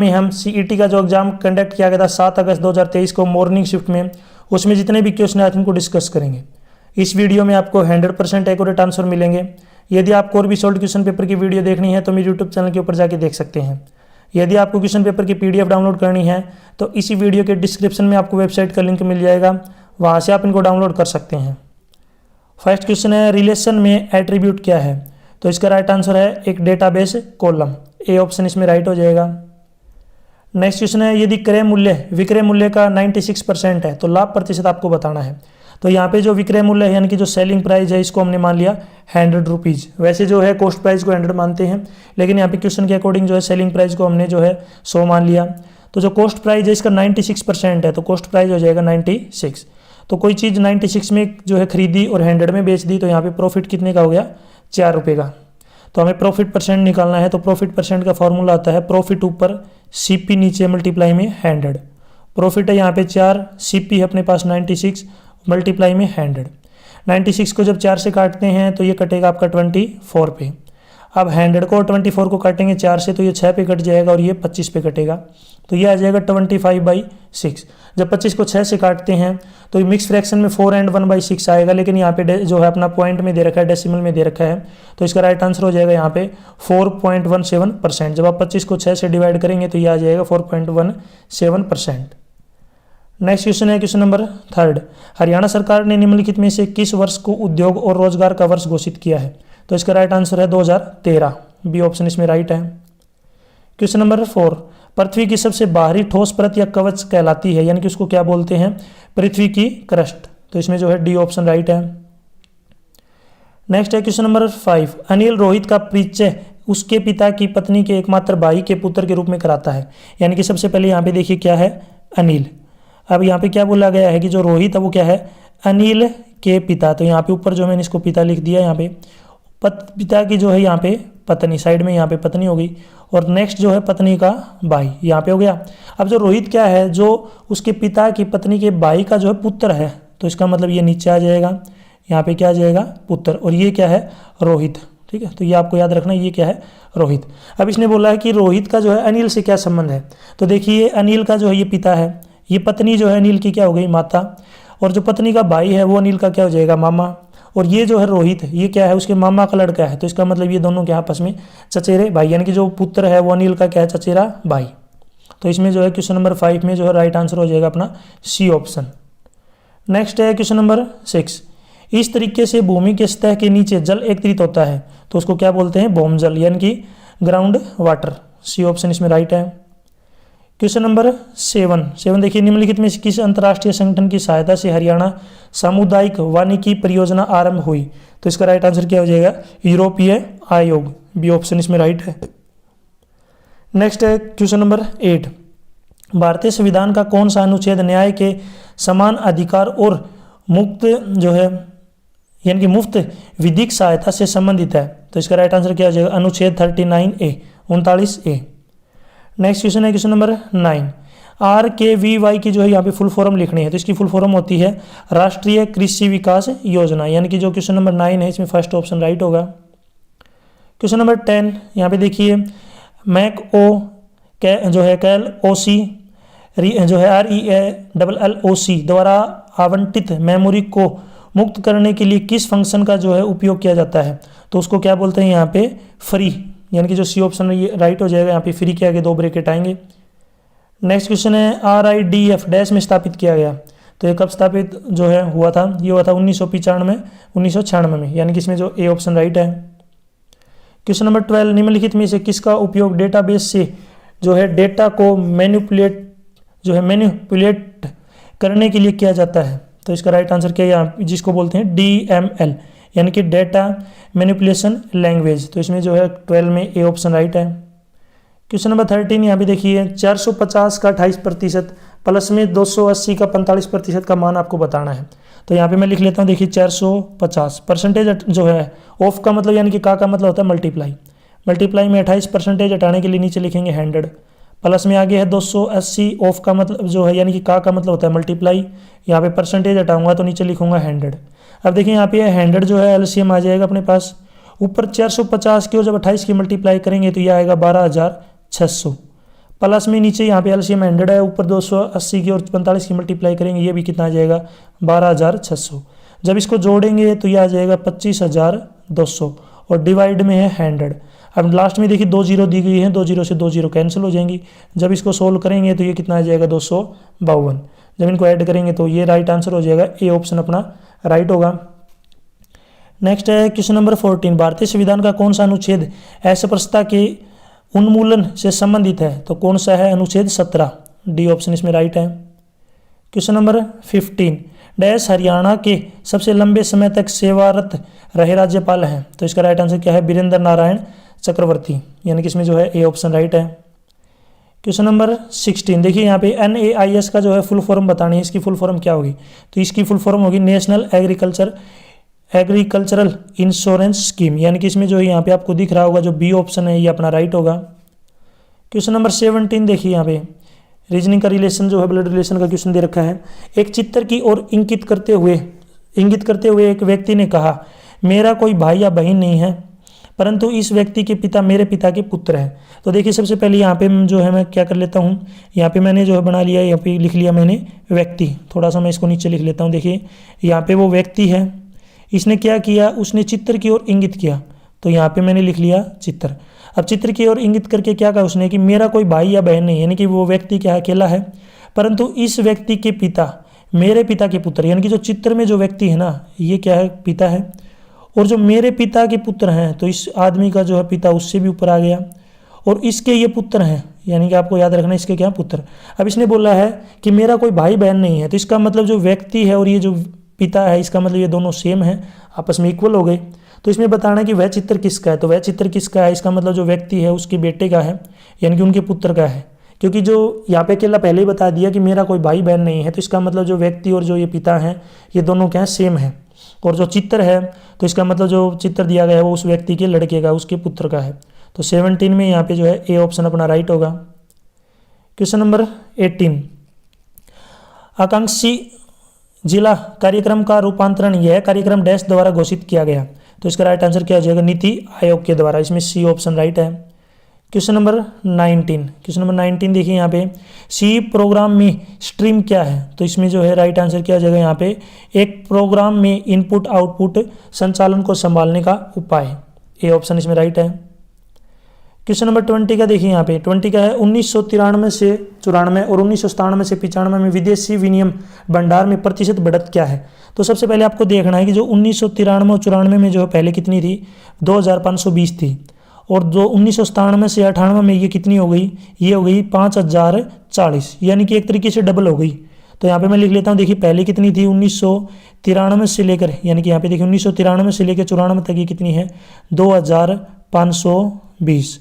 में हम सीईटी का जो एग्जाम कंडक्ट किया गया था 7 अगस्त 2023 को मॉर्निंग शिफ्ट में, उसमें जितने भी क्वेश्चन आए थे उनको डिस्कस करेंगे। इस वीडियो में आपको 100% एक्यूरेट आंसर मिलेंगे। यदि आपको और भी सॉल्व क्वेश्चन पेपर की वीडियो देखनी है तो मेरे यूट्यूब चैनल के ऊपर जाके देख सकते हैं। यदि आपको क्वेश्चन पेपर की पीडीएफ डाउनलोड करनी है तो इसी वीडियो के डिस्क्रिप्शन में आपको वेबसाइट का लिंक मिल जाएगा, वहाँ से आप इनको डाउनलोड कर सकते हैं। फर्स्ट क्वेश्चन है, रिलेशन में एट्रीब्यूट क्या है? तो इसका राइट आंसर है एक डेटाबेस कॉलम, ए ऑप्शन इसमें राइट हो जाएगा। नेक्स्ट क्वेश्चन है, यदि क्रय मूल्य विक्रय मूल्य का 96% है तो लाभ प्रतिशत आपको बताना है। तो यहाँ पे जो विक्रय मूल्य है यानी कि जो सेलिंग प्राइस है इसको हमने मान लिया 100 रुपीज़। वैसे जो है कॉस्ट प्राइस को 100 मानते हैं, लेकिन यहाँ पे क्वेश्चन के अकॉर्डिंग जो है सेलिंग प्राइस को हमने जो है 100 मान लिया। तो जो कॉस्ट प्राइस है इसका 96% है तो कॉस्ट प्राइस हो जाएगा 96। तो कोई चीज़ 96 में जो है खरीदी और 100 में बेच दी तो यहाँ पे प्रॉफिट कितने का हो गया? 4 रुपये का। तो हमें प्रॉफिट परसेंट निकालना है, तो प्रॉफिट परसेंट का फॉर्मूला आता है प्रॉफिट ऊपर सीपी नीचे मल्टीप्लाई में 100। प्रॉफिट है यहाँ पे 4, सीपी है अपने पास 96 मल्टीप्लाई में 100। 96 को जब 4 से काटते हैं तो ये कटेगा आपका 24 पे। अब 100 को 24 को काटेंगे 4 से तो ये 6 पे कट जाएगा और ये 25 पे कटेगा, तो ये आ जाएगा 25/6। जब 25 को 6 से काटते हैं तो ये मिक्स फ्रैक्शन में 4 and 1/6 आएगा, लेकिन यहाँ पे जो है अपना पॉइंट में दे रखा है, डेसिमल में दे रखा है, तो इसका राइट आंसर हो जाएगा यहाँ पे 4.17%। जब आप 25 को 6 से डिवाइड करेंगे तो ये आ जाएगा 4.17%। नेक्स्ट क्वेश्चन है क्वेश्चन नंबर 3। हरियाणा सरकार ने निम्नलिखित में से किस वर्ष को उद्योग और रोजगार का वर्ष घोषित किया है? तो इसका राइट आंसर है 2013, बी ऑप्शन इसमें राइट है। क्वेश्चन नंबर 4, पृथ्वी की सबसे बाहरी ठोस परत या कवच कहलाती है, यानी कि उसको क्या बोलते हैं? पृथ्वी की क्रस्ट। तो इसमें जो है डी ऑप्शन राइट है। नेक्स्ट है क्वेश्चन नंबर 5, अनिल रोहित का परिचय उसके पिता की पत्नी के एकमात्र भाई के पुत्र के रूप में कराता है, यानी कि सबसे पहले यहाँ पे देखिए क्या है? अनिल। अब यहाँ पे क्या बोला गया है कि जो रोहित है वो क्या है? अनिल के पिता। तो यहाँ पे ऊपर जो मैंने इसको पिता लिख दिया, यहाँ पे पिता की जो है यहाँ पे पत्नी, साइड में यहाँ पे पत्नी हो गई, और नेक्स्ट जो है पत्नी का भाई यहाँ पे हो गया। अब जो रोहित क्या है? जो उसके पिता की पत्नी के भाई का जो है पुत्र है, तो इसका मतलब ये नीचे आ जाएगा, यहाँ पे क्या आ जाएगा? पुत्र, और ये क्या है? रोहित। ठीक है, तो ये आपको याद रखना, ये क्या है? रोहित। अब इसने बोला है कि रोहित का जो है अनिल से क्या संबंध है? तो देखिए अनिल का जो है ये पिता है, ये पत्नी जो है अनिल की क्या हो गई? माता, और जो पत्नी का भाई है वो अनिल का क्या हो जाएगा? मामा, और ये जो है रोहित ये क्या है? उसके मामा का लड़का है, तो इसका मतलब ये दोनों क्या आपस में चचेरे भाई, यानी कि जो पुत्र है वो अनिल का क्या है? चचेरा भाई। तो इसमें जो है क्वेश्चन नंबर 5 में जो है राइट आंसर हो जाएगा अपना सी ऑप्शन। नेक्स्ट है क्वेश्चन नंबर 6, इस तरीके से भूमि के सतह के नीचे जल एकत्रित होता है तो उसको क्या बोलते हैं? भौम जल, यानी कि ग्राउंड वाटर। सी ऑप्शन इसमें राइट है। क्वेश्चन नंबर 7 देखिए, निम्नलिखित में किस अंतर्राष्ट्रीय संगठन की सहायता से हरियाणा सामुदायिक वानिकी परियोजना आरंभ हुई? तो इसका राइट आंसर क्या हो जाएगा? यूरोपीय आयोग, बी ऑप्शन इसमें राइट है। नेक्स्ट है क्वेश्चन नंबर 8, भारतीय संविधान का कौन सा अनुच्छेद न्याय के समान अधिकार और मुक्त जो है यानी कि मुफ्त विधिक सहायता से संबंधित है? तो इसका राइट आंसर क्या हो जाएगा? अनुच्छेद 39A 39A। नेक्स्ट क्वेश्चन है क्वेश्चन नंबर 9, RKVY की जो है यहाँ पे फुल फॉर्म लिखनी है, तो इसकी फुल फॉर्म होती है राष्ट्रीय कृषि विकास योजना, यानी कि जो क्वेश्चन नंबर 9 है इसमें फर्स्ट ऑप्शन राइट होगा। क्वेश्चन नंबर 10 यहाँ पे देखिए, जो है KLOC जो है REALLOC द्वारा आवंटित मेमोरी को मुक्त करने के लिए किस फंक्शन का जो है उपयोग किया जाता है? तो उसको क्या बोलते हैं यहाँ पे? फ्री, यानी कि जो सी ऑप्शन ये राइट हो जाएगा। यहाँ पे फ्री के आगे 2 ब्रैकेट आएंगे। नेक्स्ट क्वेश्चन है, RIDF डैश में स्थापित किया गया, तो ये कब स्थापित जो है हुआ था? ये हुआ था 1995 में, यानी कि इसमें जो ए ऑप्शन राइट है। क्वेश्चन नंबर 12, निम्नलिखित में से किसका उपयोग डेटाबेस से जो है डेटा को मैनिपुलेट करने के लिए किया जाता है? तो इसका राइट आंसर क्या है? यहाँ जिसको बोलते हैं DML, यानी कि डेटा मैनिपुलेशन लैंग्वेज। तो इसमें जो है 12 में ए ऑप्शन राइट है। क्वेश्चन नंबर 13 यहाँ पे देखिए, 450 का 28% प्लस में 280 का 45% का मान आपको बताना है। तो यहाँ पे मैं लिख लेता हूँ, देखिए 450 परसेंटेज जो है ऑफ का मतलब यानी कि का मतलब होता है मल्टीप्लाई में 28% हटाने के लिए नीचे लिखेंगे 100, प्लस में आगे है 280 ऑफ का मतलब जो है यानी कि का मतलब होता है मल्टीप्लाई, यहाँ पे परसेंटेज हटाऊंगा तो नीचे लिखूंगा 100। अब देखिए यहाँ पे 100 जो है एलसीएम आ जाएगा अपने पास, ऊपर 450 की और जब 28 की मल्टीप्लाई करेंगे तो ये आएगा 12,600, प्लस में नीचे यहाँ पे एलसीएम 100 है, ऊपर 280 की और 45 की मल्टीप्लाई करेंगे, ये भी कितना आ जाएगा 12,600। जब इसको जोड़ेंगे तो ये आ जाएगा 25,200 और डिवाइड में है 100। अब लास्ट में देखिए 2 जीरो दी गई है, 2 जीरो से 2 जीरो कैंसिल हो जाएंगी। जब इसको सोल्व करेंगे तो ये कितना आ जाएगा 252। जब इनको ऐड करेंगे तो ये राइट आंसर हो जाएगा, ए ऑप्शन अपना राइट होगा। नेक्स्ट है क्वेश्चन नंबर 14, भारतीय संविधान का कौन सा अनुच्छेद अस्पृश्यता के उन्मूलन से संबंधित है? तो कौन सा है? अनुच्छेद 17, डी ऑप्शन इसमें राइट है। क्वेश्चन नंबर 15, डैश हरियाणा के सबसे लंबे समय तक सेवारत रहे राज्यपाल हैं? तो इसका राइट आंसर क्या है? वीरेंद्र नारायण चक्रवर्ती, यानी कि इसमें जो है ए ऑप्शन राइट है। क्वेश्चन नंबर 16, देखिए यहाँ पे NAIS का जो है फुल फॉर्म बतानी है, इसकी फुल फॉर्म क्या होगी? तो इसकी फुल फॉर्म होगी नेशनल एग्रीकल्चरल इंश्योरेंस स्कीम, यानी कि इसमें जो है यहाँ पे आपको दिख रहा होगा जो बी ऑप्शन है ये अपना राइट होगा। क्वेश्चन नंबर 17, देखिए यहाँ पे रीजनिंग का रिलेशन जो है ब्लड रिलेशन का क्वेश्चन दे रखा है। एक चित्र की ओर इंगित करते हुए एक व्यक्ति ने कहा, मेरा कोई भाई या बहन नहीं है, परंतु इस व्यक्ति के पिता मेरे पिता के पुत्र हैं। तो देखिए सबसे पहले यहाँ पे जो है मैं क्या कर लेता हूँ, यहाँ पे मैंने जो है बना लिया, यहाँ पे लिख लिया मैंने व्यक्ति। थोड़ा सा मैं इसको नीचे लिख लेता हूँ। देखिए यहाँ पे वो व्यक्ति है, इसने क्या किया, उसने चित्र की ओर इंगित किया, तो यहाँ पे मैंने लिख लिया चित्र। अब चित्र की ओर इंगित करके क्या कहा उसने कि मेरा कोई भाई या बहन नहीं, यानी कि वो व्यक्ति क्या है, अकेला है, परंतु इस व्यक्ति के पिता मेरे पिता के पुत्र, यानी कि जो चित्र में जो व्यक्ति है ना ये क्या है, पिता है, और जो मेरे पिता के पुत्र हैं तो इस आदमी का जो है पिता उससे भी ऊपर आ गया, और इसके ये पुत्र हैं, यानी कि आपको याद रखना इसके क्या पुत्र। अब इसने बोला है कि मेरा कोई भाई बहन नहीं है, तो इसका मतलब जो व्यक्ति है और ये जो पिता है इसका मतलब ये दोनों सेम है, आपस में इक्वल हो गए। तो इसमें बताना है कि वह चित्र किसका है, तो वह चित्र किसका है, इसका मतलब जो व्यक्ति है उसके बेटे का है, यानी कि उनके पुत्र का है, क्योंकि जो यहाँ पे अकेला पहले ही बता दिया कि मेरा कोई भाई बहन नहीं है, तो इसका मतलब जो व्यक्ति और जो ये पिता हैं ये दोनों क्या है, सेम है। और जो चित्र है तो इसका मतलब जो चित्र दिया गया है वो उस व्यक्ति के लड़के का, उसके पुत्र का है। तो 17 में यहाँ पे जो है ए ऑप्शन अपना राइट होगा। क्वेश्चन नंबर 18, आकांक्षी जिला कार्यक्रम का रूपांतरण यह कार्यक्रम डैश द्वारा घोषित किया गया? तो इसका राइट आंसर क्या हो जाएगा, नीति आयोग के द्वारा, इसमें सी ऑप्शन राइट है। क्वेश्चन नंबर 19 देखिए यहाँ पे सी प्रोग्राम में स्ट्रीम क्या है? तो इसमें जो है राइट आंसर क्या हो जाएगा, यहाँ पे एक प्रोग्राम में इनपुट आउटपुट संचालन को संभालने का उपाय, ए ऑप्शन इसमें राइट है। क्वेश्चन नंबर 20 का देखिए यहाँ पे 20 का है 1993 से 94 और 1997 से 95 में विदेशी विनिमय भंडार में प्रतिशत बढ़त क्या है? तो सबसे पहले आपको देखना है कि जो 1993 और 94 में जो है पहले कितनी थी, 2520 थी, और जो 1997 से 98 में ये कितनी हो गई, ये हो गई 5040, यानी कि एक तरीके से डबल हो गई। तो यहाँ पे मैं लिख लेता हूँ, देखिए पहले कितनी थी 1993 से लेकर, यानी कि यहाँ पे देखिए 1993 से लेकर 94 तक ये कितनी है, 2520।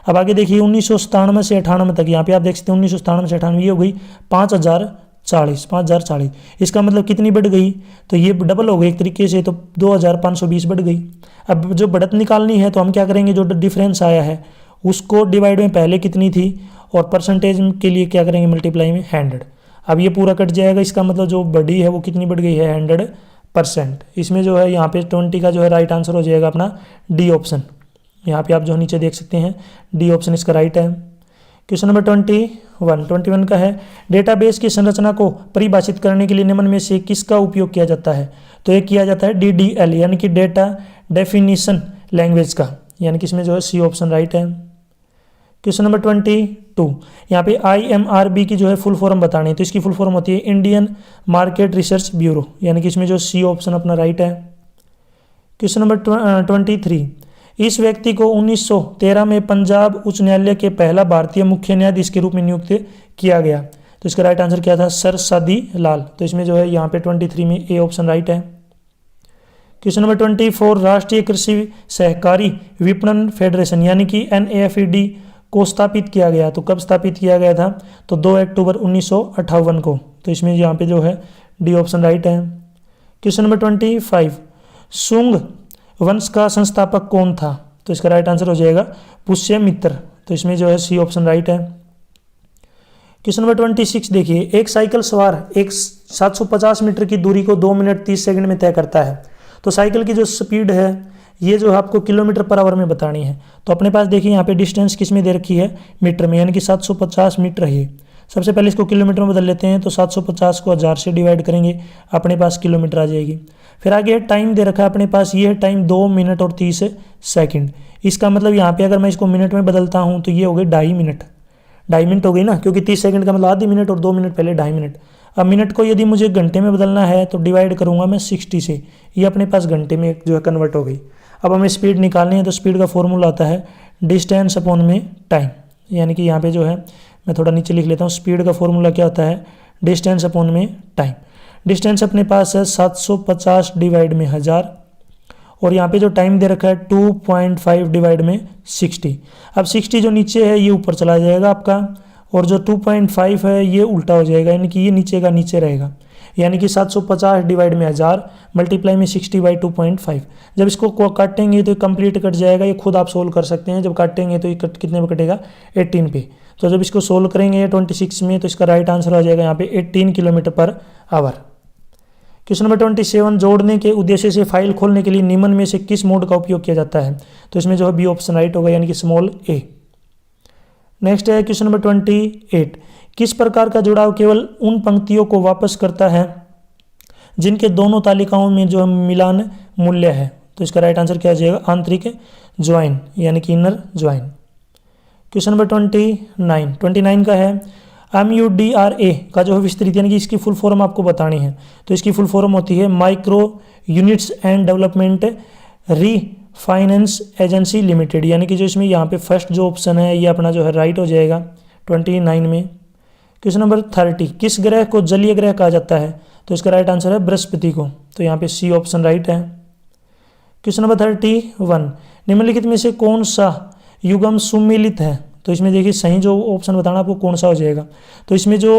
अब आगे देखिए 1997 से 98 तक, यहाँ पे आप देख सकते हैं 1997 से 98 ये हो गई 5040। इसका मतलब कितनी बढ़ गई, तो ये डबल हो गई एक तरीके से, तो 2520 बढ़ गई। अब जो बढ़त निकालनी है तो हम क्या करेंगे, जो डिफरेंस आया है उसको डिवाइड में पहले कितनी थी और परसेंटेज के लिए क्या करेंगे, मल्टीप्लाई में 100। अब ये पूरा कट जाएगा, इसका मतलब जो बढ़ी है वो कितनी बढ़ गई है, 100%। इसमें जो है यहाँ पे 20 का जो है राइट आंसर हो जाएगा अपना डी ऑप्शन। यहाँ पे आप जो नीचे देख सकते हैं डी ऑप्शन इसका राइट है। क्वेश्चन नंबर 21 का है डेटाबेस की संरचना को परिभाषित करने के लिए निम्न में से किसका उपयोग किया जाता है? तो ये किया जाता है DDL, यानी कि डेटा डेफिनेशन लैंग्वेज का, यानी कि इसमें जो है सी ऑप्शन राइट है। क्वेश्चन नंबर 22, यहाँ पे IMRB की जो है फुल फॉर्म बतानी है, तो इसकी फुल फॉर्म होती है इंडियन मार्केट रिसर्च ब्यूरो, यानी कि इसमें जो सी ऑप्शन अपना राइट है। क्वेश्चन नंबर 23, इस व्यक्ति को 1913 में पंजाब उच्च न्यायालय के पहला भारतीय मुख्य न्यायाधीश के रूप में नियुक्त किया गया, तो इसका राइट आंसर क्या था, सर सादी लाल। तो इसमें जो है यहाँ पे 23 में ए ऑप्शन राइट है। क्वेश्चन नंबर 24, राष्ट्रीय कृषि सहकारी विपणन फेडरेशन यानी कि NAFED को स्थापित किया गया, तो कब स्थापित किया गया था, तो 2 अक्टूबर 1958 को। तो इसमें यहाँ पे जो है डी ऑप्शन राइट है। क्वेश्चन नंबर 25, सुंग वंश का संस्थापक कौन था? तो इसका राइट आंसर हो जाएगा पुष्यमित्र, तो इसमें जो है सी ऑप्शन राइट है। क्वेश्चन नंबर 26 देखिए, एक साइकिल सवार एक 750 मीटर की दूरी को 2 मिनट 30 सेकंड में तय करता है, तो साइकिल की जो स्पीड है ये जो है आपको किलोमीटर पर आवर में बतानी है। तो अपने पास देखिए यहाँ पे डिस्टेंस किस में दे रखी है, मीटर में, यानी कि 750 मीटर है। सबसे पहले इसको किलोमीटर में बदल लेते हैं, तो 750 को 1000 से डिवाइड करेंगे, अपने पास किलोमीटर आ जाएगी। फिर आगे टाइम दे रखा है अपने पास, ये है टाइम 2 मिनट और 30 सेकंड। इसका मतलब यहाँ पे अगर मैं इसको मिनट में बदलता हूँ तो ये हो गई 2.5 मिनट, 2.5 मिनट हो गई ना, क्योंकि 30 सेकंड का मतलब आधी मिनट और 2 मिनट पहले 2.5 मिनट। अब मिनट को यदि मुझे घंटे में बदलना है तो डिवाइड करूँगा मैं 60 से, ये अपने पास घंटे में जो है कन्वर्ट हो गई। अब हमें स्पीड निकालनी है, तो स्पीड का फॉर्मूला आता है डिस्टेंस अपॉन में टाइम, यानी कि यहाँ पे जो है मैं थोड़ा नीचे लिख लेता हूँ, स्पीड का फॉर्मूला क्या होता है, डिस्टेंस अपॉन में टाइम। डिस्टेंस अपने पास है 750 डिवाइड में 1000, और यहाँ पे जो टाइम दे रखा है 2.5 डिवाइड में 60। अब 60 जो नीचे है ये ऊपर चला जाएगा आपका, और जो 2.5 है ये उल्टा हो जाएगा, यानी कि ये नीचे का नीचे रहेगा, यानी कि 750 डिवाइड में 1000 मल्टीप्लाई में 60/2.5। जब इसको काटेंगे तो कंप्लीट कट जाएगा, ये खुद आप सोल्व कर सकते हैं। जब काटेंगे तो ये कितने में कटेगा, 18 पे। तो जब इसको सोल्व करेंगे 26 में, तो इसका राइट आंसर आ जाएगा यहाँ पे 18 kilometre per hour. Question number 27, जोड़ने के उद्देश्य से फाइल खोलने के लिए निम्न में से किस मोड का उपयोग किया जाता है? तो इसमें जो है बी ऑप्शन राइट होगा, यानी कि स्मॉल ए। नेक्स्ट है क्वेश्चन नंबर 28, किस प्रकार का जुड़ाव केवल उन पंक्तियों को वापस करता है जिनके दोनों तालिकाओं में जो मिलान मूल्य है? तो इसका राइट आंसर क्या आ जाएगा, आंतरिक ज्वाइन, यानी कि इनर ज्वाइन। क्वेश्चन नंबर 29 का है MUDRA का जो है विस्तृत, यानी कि इसकी फुल फॉर्म आपको बतानी है। तो इसकी फुल फॉर्म होती है micro units and development refinance agency limited, यानी कि जो इसमें यहाँ पे फर्स्ट जो ऑप्शन है ये अपना जो है राइट हो जाएगा 29 में। क्वेश्चन नंबर 30, किस ग्रह को जलीय ग्रह कहा जाता है? तो इसका राइट आंसर है बृहस्पति को, तो यहाँ पे सी ऑप्शन राइट है। क्वेश्चन नंबर 31, निम्नलिखित में से कौन सा युग्म सुमेलित है? तो इसमें देखिए सही जो ऑप्शन बताना आपको कौन सा हो जाएगा। तो इसमें जो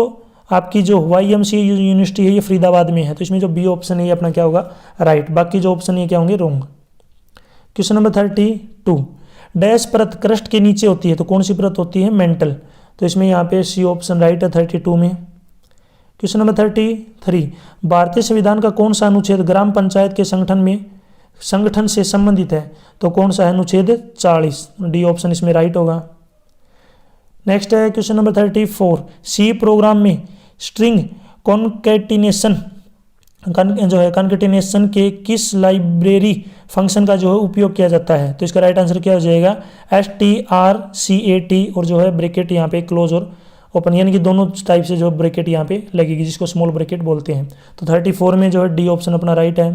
आपकी जो YMCA यूनिवर्सिटी है ये फरीदाबाद में है, तो इसमें जो बी ऑप्शन है ये अपना क्या होगा, राइट। बाकी जो ऑप्शन ये क्या होंगे, रॉन्ग। क्वेश्चन नंबर 32, डैश परत क्रस्ट के नीचे होती है, तो कौन सी परत होती है, मेंटल। तो इसमें यहाँ पे सी ऑप्शन राइट है 32 में। क्वेश्चन नंबर 33, भारतीय संविधान का कौन सा अनुच्छेद ग्राम पंचायत के संगठन से संबंधित है? तो कौन सा है, अनुच्छेद 40, डी ऑप्शन इसमें राइट होगा। नेक्स्ट है क्वेश्चन नंबर 34, सी प्रोग्राम में स्ट्रिंग कॉन्केटिनेशन के किस लाइब्रेरी फंक्शन का जो है उपयोग किया जाता है? तो इसका राइट आंसर क्या हो जाएगा, STRCAT, और जो है ब्रैकेट यहाँ पे क्लोज और ओपन, यानी कि दोनों टाइप से जो ब्रैकेट यहाँ पे लगेगी, जिसको स्मॉल ब्रैकेट बोलते हैं। तो 34 में जो है डी ऑप्शन अपना राइट है।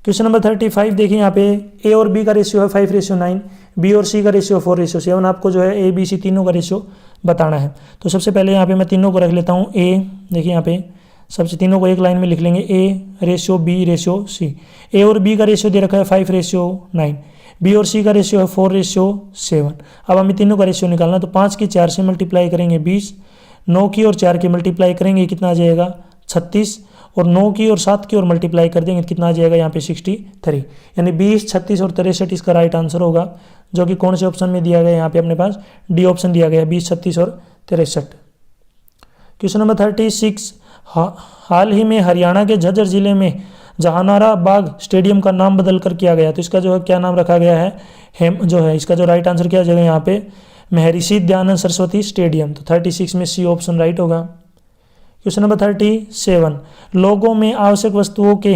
क्वेश्चन नंबर 35 देखिए, यहाँ पे ए और बी का रेशियो है 5:9, बी और सी का रेशियो 4:7। आपको जो है ABC तीनों का रेशियो बताना है। तो सबसे पहले यहाँ पे मैं तीनों को रख लेता हूँ। ए देखिए यहाँ पे सबसे तीनों को एक लाइन में लिख लेंगे, A:B:C। ए और बी का रेशियो दे रखा है 5:9, बी और सी का रेशियो है 4:7। अब हमें तीनों का रेशियो निकालना, तो 5 की 4 से मल्टीप्लाई करेंगे 20, 9 की और 4 की मल्टीप्लाई करेंगे कितना आ जाएगा, 36, और 9 की और 7 की और मल्टीप्लाई कर देंगे कितना आ जाएगा यहाँ पे 63, यानी 20, 36 और 63 इसका राइट आंसर होगा, जो कि कौन से ऑप्शन में दिया गया, यहाँ पे अपने पास डी ऑप्शन दिया गया है, 20, 36 और 63। क्वेश्चन नंबर 36, हाल ही में हरियाणा के झज्जर जिले में जहानारा बाग स्टेडियम का नाम बदल कर किया गया, तो इसका जो है क्या नाम रखा गया है, जो है इसका जो राइट आंसर क्या हो जाएगा यहाँ पे, महर्षि दयानंद सरस्वती स्टेडियम। तो 36 में सी ऑप्शन राइट होगा। क्वेश्चन नंबर 37, लोगों में आवश्यक वस्तुओं के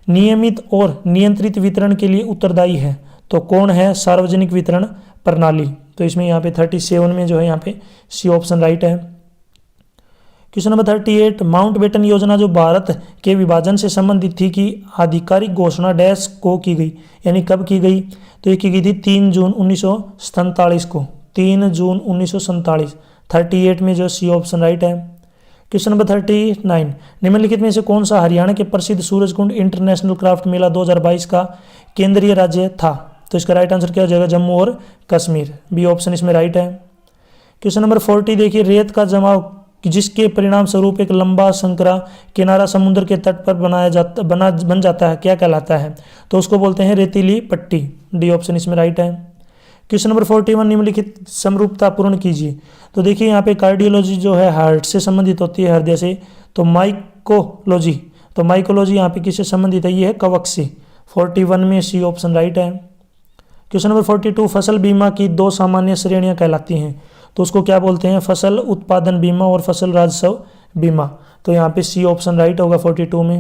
नियमित और नियंत्रित वितरण के लिए उत्तरदायी है, तो कौन है, सार्वजनिक वितरण प्रणाली। तो इसमें यहाँ पे 37 में जो है यहाँ पे सी ऑप्शन राइट है। क्वेश्चन नंबर 38, माउंटबेटन योजना जो भारत के विभाजन से संबंधित थी की आधिकारिक घोषणा डैश को की गई, यानी कब की गई? तो ये की गई थी 3 जून 1947 को, 3 जून 1947। 38 में जो सी ऑप्शन राइट है। क्वेश्चन नंबर 39, निम्नलिखित में से कौन सा हरियाणा के प्रसिद्ध सूरजकुंड इंटरनेशनल क्राफ्ट मेला 2022 का केंद्रीय राज्य था? तो इसका राइट आंसर क्या हो जाएगा, जम्मू और कश्मीर, बी ऑप्शन इसमें राइट है। क्वेश्चन नंबर 40 देखिए, रेत का जमाव जिसके परिणाम स्वरूप एक लंबा संकरा किनारा समुद्र के तट पर बन जाता है, क्या कहलाता है? तो उसको बोलते हैं रेतीली पट्टी, डी ऑप्शन इसमें राइट है। क्वेश्चन नंबर 41, निम्नलिखित समरूपता पूर्ण कीजिए। तो देखिए यहाँ पे कार्डियोलॉजी जो है हार्ट से संबंधित होती है, हृदय से, तो माइकोलॉजी यहाँ पे किससे संबंधित है, ये है कवक से। 41 में सी ऑप्शन राइट है। क्वेश्चन नंबर 42, फसल बीमा की दो सामान्य श्रेणियां कहलाती हैं, तो उसको क्या बोलते हैं, फसल उत्पादन बीमा और फसल राजस्व बीमा। तो यहाँ पे सी ऑप्शन राइट होगा 42 में।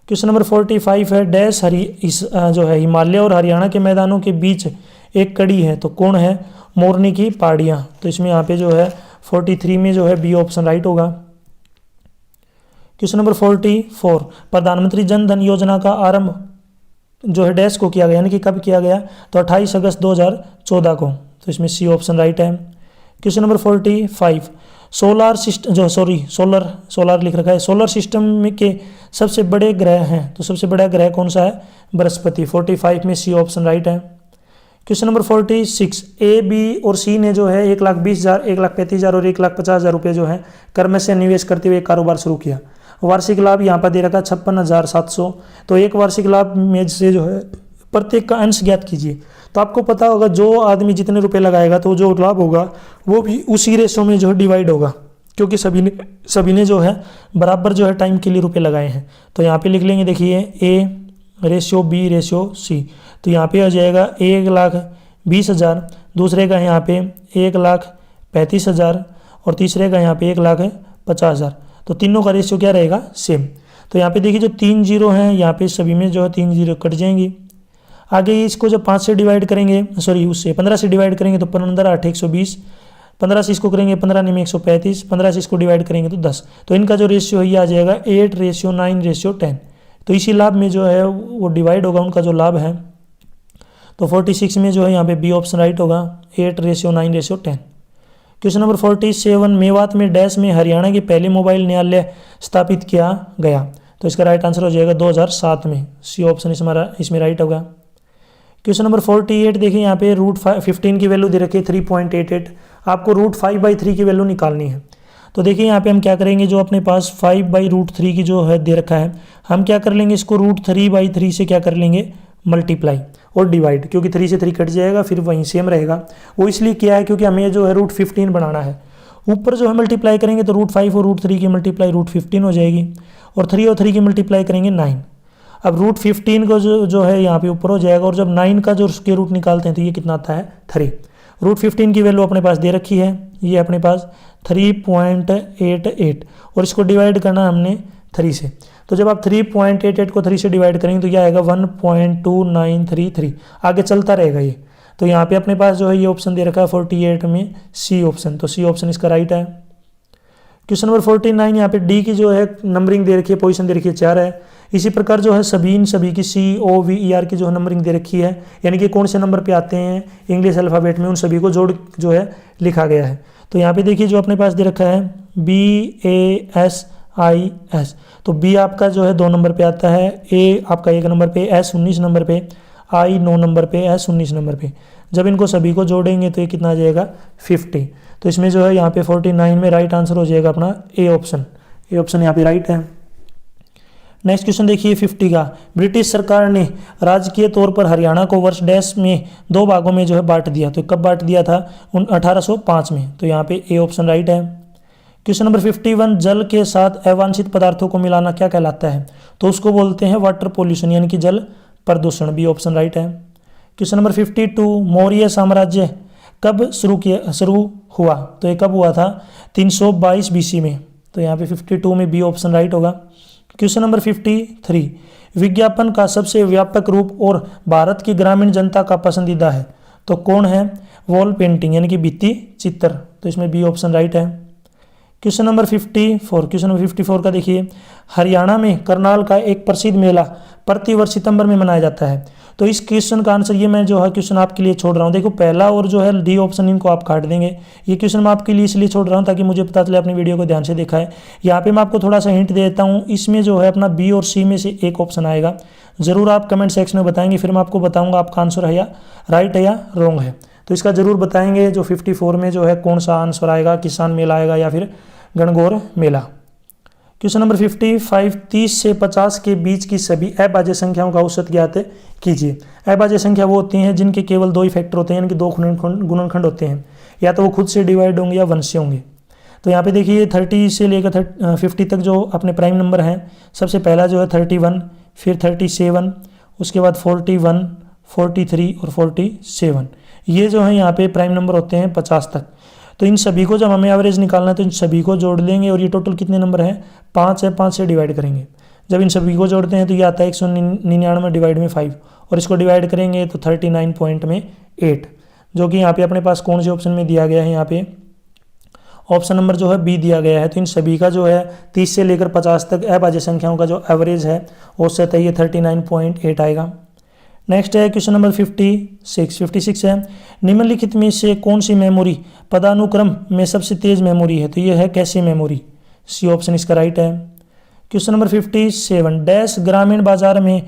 क्वेश्चन नंबर 45 है, डैश जो है हिमालय और हरियाणा के मैदानों के बीच एक कड़ी है, तो कौन है, मोरनी की पहाड़ियाँ। तो इसमें यहाँ पे जो है 43 में जो है बी ऑप्शन राइट होगा। क्वेश्चन नंबर 44, प्रधानमंत्री जन धन योजना का आरंभ जो है डैश को किया गया, यानी कि कब किया गया, तो 28 अगस्त 2014 को। तो इसमें सी ऑप्शन राइट है। क्वेश्चन नंबर 45, सोलर लिख रखा है, सोलर सिस्टम में के सबसे बड़े ग्रह हैं, तो सबसे बड़ा ग्रह कौन सा है, बृहस्पति। 45 में सी ऑप्शन राइट है। क्वेश्चन नंबर 46, ए, बी और सी ने जो है 1,20,000, 1,35,000 और 1,50,000 रुपये जो है कर में से निवेश करते हुए कारोबार शुरू किया। वार्षिक लाभ यहाँ पर दे रखा 56,700। तो एक वार्षिक लाभ में से जो है प्रत्येक का अंश ज्ञात कीजिए। तो आपको पता होगा जो आदमी जितने रुपए लगाएगा तो जो लाभ होगा वो भी उसी रेशो में जो है डिवाइड होगा, क्योंकि सभी ने जो है बराबर जो है टाइम के लिए रुपए लगाए हैं। तो यहाँ पे लिख लेंगे, देखिए A ratio B ratio C. तो यहाँ पे आ जाएगा 1,20,000, दूसरे का यहाँ पे 1,35,000 और तीसरे का यहाँ पे 1,50,000। तो तीनों का रेशियो क्या रहेगा, सेम। तो यहाँ पे देखिए जो 3 जीरो हैं यहाँ पे सभी में जो है 3 जीरो कट जाएंगी। आगे इसको जब 5 से डिवाइड करेंगे, उससे 15 से डिवाइड करेंगे तो 15 8 120, 15 से इसको करेंगे 15 9 135, 15 से इसको डिवाइड करेंगे तो 10। तो इनका जो रेशियो है ये आ जाएगा 8:9:10। तो इसी लाभ में जो है वो डिवाइड होगा उनका जो लाभ है। तो 46 में जो है यहाँ पे बी ऑप्शन राइट होगा, 8:9:10। क्वेश्चन नंबर 47, मेवात में डैश में हरियाणा के पहले मोबाइल न्यायालय स्थापित किया गया। तो इसका राइट आंसर हो जाएगा 2007 में, सी ऑप्शन इसमें राइट होगा। क्वेश्चन नंबर 48, देखिए यहाँ पे √15 की वैल्यू दे रखी है 3.88, आपको √5/3 की वैल्यू निकालनी है। तो देखिए यहाँ पे हम क्या करेंगे, जो अपने पास 5/√3 की जो है दे रखा है, हम क्या कर लेंगे, इसको √3/3 से क्या कर लेंगे, मल्टीप्लाई और डिवाइड, क्योंकि 3 से 3 कट जाएगा फिर वहीं सेम रहेगा। वो इसलिए किया है क्योंकि हमें जो है √15 बनाना है। ऊपर जो है मल्टीप्लाई करेंगे तो √5 और √3 की मल्टीप्लाई √15 हो जाएगी, और 3 और 3 की मल्टीप्लाई करेंगे 9। अब √15 को जो है यहाँ पे ऊपर हो जाएगा, और जब 9 का जो स्क्वायर रूट निकालते हैं तो ये कितना आता है, 3। √15 की वैल्यू अपने पास दे रखी है, ये अपने पास 3.88, और इसको डिवाइड करना हमने 3 से। तो जब आप 3.88 को 3 से डिवाइड करेंगे तो यह आएगा 1.2933, आगे चलता रहेगा ये। तो यहाँ पे अपने पास जो है ये ऑप्शन दे रखा है 48 में सी ऑप्शन, तो सी ऑप्शन इसका राइट है। क्वेश्चन नंबर 49, यहाँ पे डी की जो है नंबरिंग दे रखी है, पोजीशन दे रखी है 4 है। इसी प्रकार जो है सभी की COVER की जो है नंबरिंग दे रखी है, यानी कि कौन से नंबर पे आते हैं इंग्लिश अल्फ़ाबेट में, उन सभी को जोड़ जो है लिखा गया है। तो यहाँ पे देखिए जो अपने पास दे रखा है BASIS, तो बी आपका जो है 2 नंबर पे आता है, ए आपका 1 नंबर पे, एस 19 नंबर पे, आई 9 नंबर पे, एस 19 नंबर पे। जब इनको सभी को जोड़ेंगे तो ये कितना आ जाएगा, 50। तो इसमें जो है यहाँ पे 49 में राइट आंसर हो जाएगा अपना ए ऑप्शन यहाँ पे राइट है। नेक्स्ट क्वेश्चन देखिए 50 का, ब्रिटिश सरकार ने राजकीय तौर पर हरियाणा को वर्ष डैश में 2 भागों में जो है बांट दिया। तो कब बांट दिया था, 1805 में। तो यहाँ पे ए ऑप्शन राइट है। क्वेश्चन नंबर 51, जल के साथ अवांछित पदार्थों को मिलाना क्या कहलाता है। तो उसको बोलते हैं वाटर पोल्यूशन, यानी कि जल प्रदूषण, बी ऑप्शन राइट है। क्वेश्चन नंबर 52, मौर्य साम्राज्य कब शुरू हुआ। तो ये कब हुआ था, 322 BC में। तो यहाँ पे 52 में बी ऑप्शन राइट होगा। क्वेश्चन नंबर 53, विज्ञापन का सबसे व्यापक रूप और भारत की ग्रामीण जनता का पसंदीदा है। तो कौन है, वॉल पेंटिंग, यानी कि भित्ति चित्र। तो इसमें बी ऑप्शन राइट है। क्वेश्चन नंबर 54 का देखिए, हरियाणा में करनाल का एक प्रसिद्ध मेला प्रतिवर्ष सितंबर में मनाया जाता है। तो इस क्वेश्चन का आंसर ये मैं जो है क्वेश्चन आपके लिए छोड़ रहा हूँ। देखो पहला और जो है डी ऑप्शन इनको आप काट देंगे। ये क्वेश्चन मैं आपके लिए इसलिए छोड़ रहा हूँ ताकि मुझे पता चले अपनी वीडियो को ध्यान से देखा है। यहाँ पे मैं आपको थोड़ा सा हिंट देता हूँ, इसमें जो है अपना बी और सी में से एक ऑप्शन आएगा। ज़रूर आप कमेंट सेक्शन में बताएंगे, फिर मैं आपको बताऊँगा आपका आंसर है या राइट है या रॉन्ग है। तो इसका ज़रूर बताएंगे जो 54 में जो है कौन सा आंसर आएगा, किसान मेला आएगा या फिर गणगौर मेला। क्वेश्चन नंबर 55, 30 से 50 के बीच की सभी अभाज्य संख्याओं का औसत ज्ञात कीजिए। अभाज्य संख्या वो होती हैं जिनके केवल 2 ही फैक्टर होते हैं, यानी कि 2 गुणनखंड होते हैं, या तो वो खुद से डिवाइड होंगे या 1 से होंगे। तो यहाँ पे देखिए 30 से लेकर 50 तक जो अपने प्राइम नंबर हैं, सबसे पहला जो है 31, फिर 37, उसके बाद 41, 43 और 47, ये जो है यहाँ पे प्राइम नंबर होते हैं 50 तक। तो इन सभी को जब हमें एवरेज निकालना है तो इन सभी को जोड़ लेंगे और ये टोटल कितने नंबर हैं, 5 है, 5 से डिवाइड करेंगे। जब इन सभी को जोड़ते हैं तो ये आता है 199 डिवाइड में 5 और इसको डिवाइड करेंगे तो 39 पॉइंट में 8, जो कि यहाँ पे अपने पास कौन से ऑप्शन में दिया गया है, यहाँ पे ऑप्शन नंबर जो है बी दिया गया है। तो इन सभी का जो है 30 से लेकर 50 तक अभाज्य संख्याओं का जो एवरेज है औसत है ये 39.8 आएगा। नेक्स्ट है क्वेश्चन नंबर 56 है, निम्नलिखित में से कौन सी मेमोरी पदानुक्रम में सबसे तेज मेमोरी है, तो ये है कैसे मेमोरी, सी ऑप्शन इसका राइट है। क्वेश्चन नंबर 57, डैश ग्रामीण बाजार में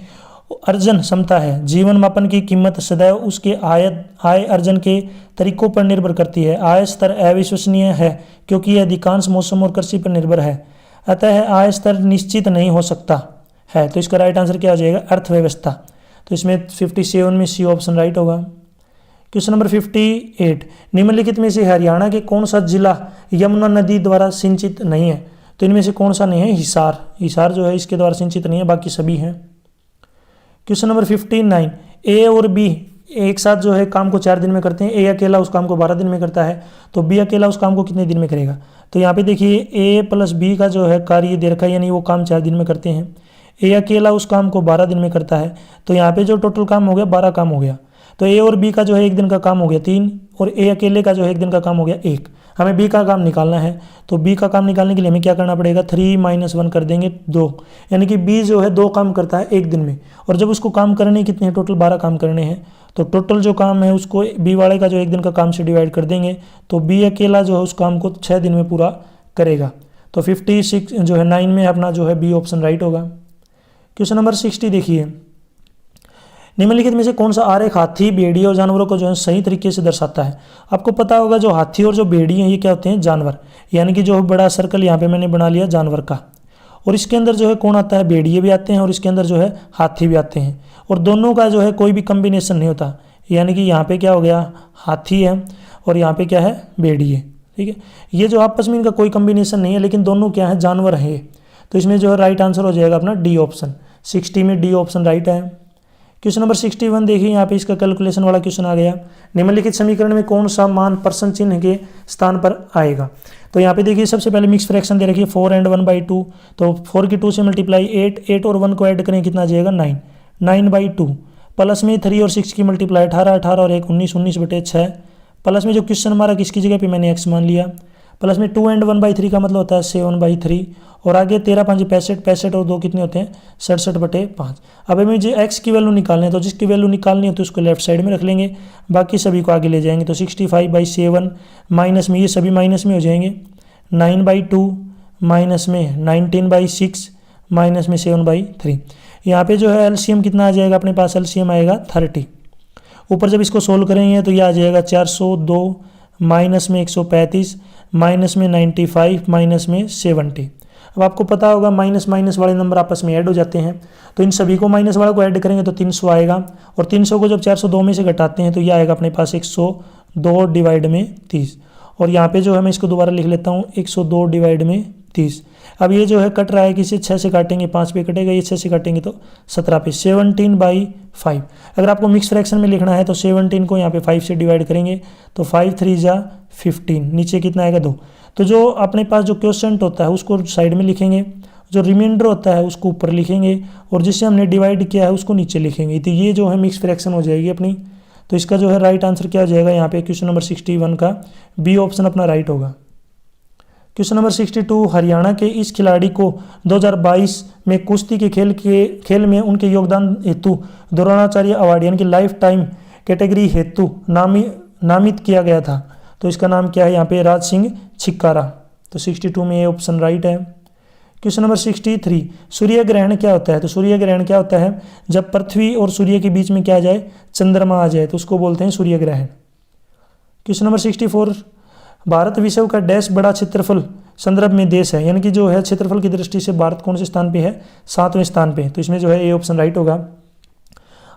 अर्जन क्षमता है, जीवन मापन की कीमत सदैव उसके आय अर्जन के तरीकों पर निर्भर करती है, आय स्तर अविश्वसनीय है क्योंकि यह अधिकांश मौसम और कृषि पर निर्भर है, अतः आय स्तर निश्चित नहीं हो सकता है। तो इसका राइट आंसर क्या हो जाएगा, अर्थव्यवस्था। तो इसमें 57 में सी ऑप्शन राइट होगा। क्वेश्चन नंबर 58, निम्नलिखित में से हरियाणा के कौन सा जिला यमुना नदी द्वारा सिंचित नहीं है, तो इनमें से कौन सा नहीं है, हिसार जो है इसके द्वारा सिंचित नहीं है, बाकी सभी हैं। क्वेश्चन नंबर 59, ए और बी एक साथ जो है काम को 4 दिन में करते हैं, ए अकेला उस काम को 12 दिन में करता है, तो बी अकेला उस काम को कितने दिन में करेगा। तो यहाँ पे देखिए ए प्लस बी का जो है कार्य दे रखा है, यानी वो काम 4 दिन में करते हैं, ए अकेला उस काम को 12 दिन में करता है, तो यहाँ पे जो टोटल काम हो गया 12 काम हो गया। तो ए और बी का जो है 1 दिन का काम हो गया 3 और ए अकेले का जो है 1 दिन का काम हो गया 1। हमें बी का काम निकालना है, तो बी का काम निकालने के लिए हमें क्या करना पड़ेगा, 3 - 1 कर देंगे 2, यानी कि बी जो है 2 काम करता है 1 दिन में, और जब उसको काम करने कितने हैं, टोटल 12 काम करने हैं, तो टोटल जो काम है उसको बी वाले का जो 1 दिन का काम से डिवाइड कर देंगे, तो बी अकेला जो है उस काम को 6 दिन में पूरा करेगा। तो 56 जो है 9 में अपना जो है बी ऑप्शन राइट होगा। क्वेश्चन नंबर 60 देखिए, निम्नलिखित में से कौन सा आरेख हाथी, भेड़िए और जानवरों को जो है सही तरीके से दर्शाता है। आपको पता होगा जो हाथी और जो भेड़िए हैं ये क्या होते हैं, जानवर, यानी कि जो बड़ा सर्कल यहाँ पे मैंने बना लिया जानवर का, और इसके अंदर जो है कौन आता है, भेड़िए भी आते हैं और इसके अंदर जो है हाथी भी आते हैं, और दोनों का जो है कोई भी कम्बिनेशन नहीं होता, यानी कि यहाँ पे क्या हो गया, हाथी है और यहाँ पे क्या है, भेड़िए। ठीक है, ये जो आपस में इनका कोई कम्बिनेशन नहीं है, लेकिन दोनों क्या है, जानवर है। तो इसमें जो है राइट आंसर हो जाएगा अपना डी ऑप्शन, 60 में डी ऑप्शन राइट है। क्वेश्चन नंबर 61 देखिए, यहाँ पे इसका कैलकुलेशन वाला क्वेश्चन आ गया, निम्नलिखित समीकरण में कौन सा मान प्रश्न चिन्ह के स्थान पर आएगा। तो यहाँ पे देखिए सबसे पहले मिक्स फ्रैक्शन दे रखिए 4 and 1/2, तो 4 की 2 से मल्टीप्लाई 8 और 1 को ऐड करें कितना आ जाएगा 9/2, प्लस में 3 और 6 की मल्टीप्लाई 18 और 1 19/6, प्लस में जो क्वेश्चन हमारा किसकी जगह पे मैंने x मान लिया, प्लस में 2 and 1/3 का मतलब होता है 7/3, और आगे 13 5 65 और 2 कितने होते हैं 67/5। अब हमें जो x की वैल्यू निकालनी है, तो जिसकी वैल्यू निकालनी है तो उसको लेफ्ट साइड में रख लेंगे, बाकी सभी को आगे ले जाएंगे। तो 65/7 माइनस में ये सभी माइनस में हो जाएंगे, 9/2 माइनस में 19/6 माइनस में 7/3। यहाँ पे जो है एलसीएम कितना आ जाएगा, अपने पास एलसीएम आएगा 30। ऊपर जब इसको सोल्व करेंगे तो ये आ जाएगा 402 माइनस में 135 माइनस में 95 माइनस में 70। अब आपको पता होगा माइनस माइनस वाले नंबर आपस में ऐड हो जाते हैं, तो इन सभी को माइनस वाला को ऐड करेंगे तो 300 आएगा, और 300 को जब 402 में से घटाते हैं तो यह आएगा अपने पास 102 डिवाइड में 30, और यहाँ पे जो है मैं इसको दोबारा लिख लेता हूँ 102 डिवाइड में 30। अब ये जो है कट रहा है कि इसे 6 से काटेंगे 5 पे कटेगा, ये 6 से काटेंगे तो 17 पे, 17/5। अगर आपको मिक्स फ्रैक्शन में लिखना है तो 17 को यहाँ पे 5 से डिवाइड करेंगे तो 5 3 जा 15, नीचे कितना आएगा 2। तो जो अपने पास जो क्वोशंट होता है उसको साइड में लिखेंगे, जो रिमाइंडर होता है उसको ऊपर लिखेंगे, और जिससे हमने डिवाइड किया है उसको नीचे लिखेंगे। तो ये जो है मिक्स फ्रैक्शन हो जाएगी अपनी। तो इसका जो है राइट आंसर क्या हो जाएगा, यहाँ पे क्वेश्चन नंबर 61 का बी ऑप्शन अपना राइट होगा। क्वेश्चन नंबर 62, हरियाणा के इस खिलाड़ी को 2022 में कुश्ती के खेल में उनके योगदान हेतु द्रोणाचार्य अवार्ड यानी कि लाइफ टाइम कैटेगरी हेतु नामित किया गया था। तो इसका नाम क्या है, यहाँ पे राज सिंह छिक्कारा। तो 62 में ये ऑप्शन राइट है। क्वेश्चन नंबर 63, सूर्य ग्रहण क्या होता है। तो सूर्य ग्रहण क्या होता है, जब पृथ्वी और सूर्य के बीच में क्या आ जाए, चंद्रमा आ जाए, तो उसको बोलते हैं सूर्य ग्रहण। क्वेश्चन नंबर 64, भारत विश्व का डैश बड़ा क्षेत्रफल संदर्भ में देश है, यानी कि जो है क्षेत्रफल की दृष्टि से भारत कौन से स्थान पे है, 7वें स्थान पे। तो इसमें जो है ये ऑप्शन राइट होगा।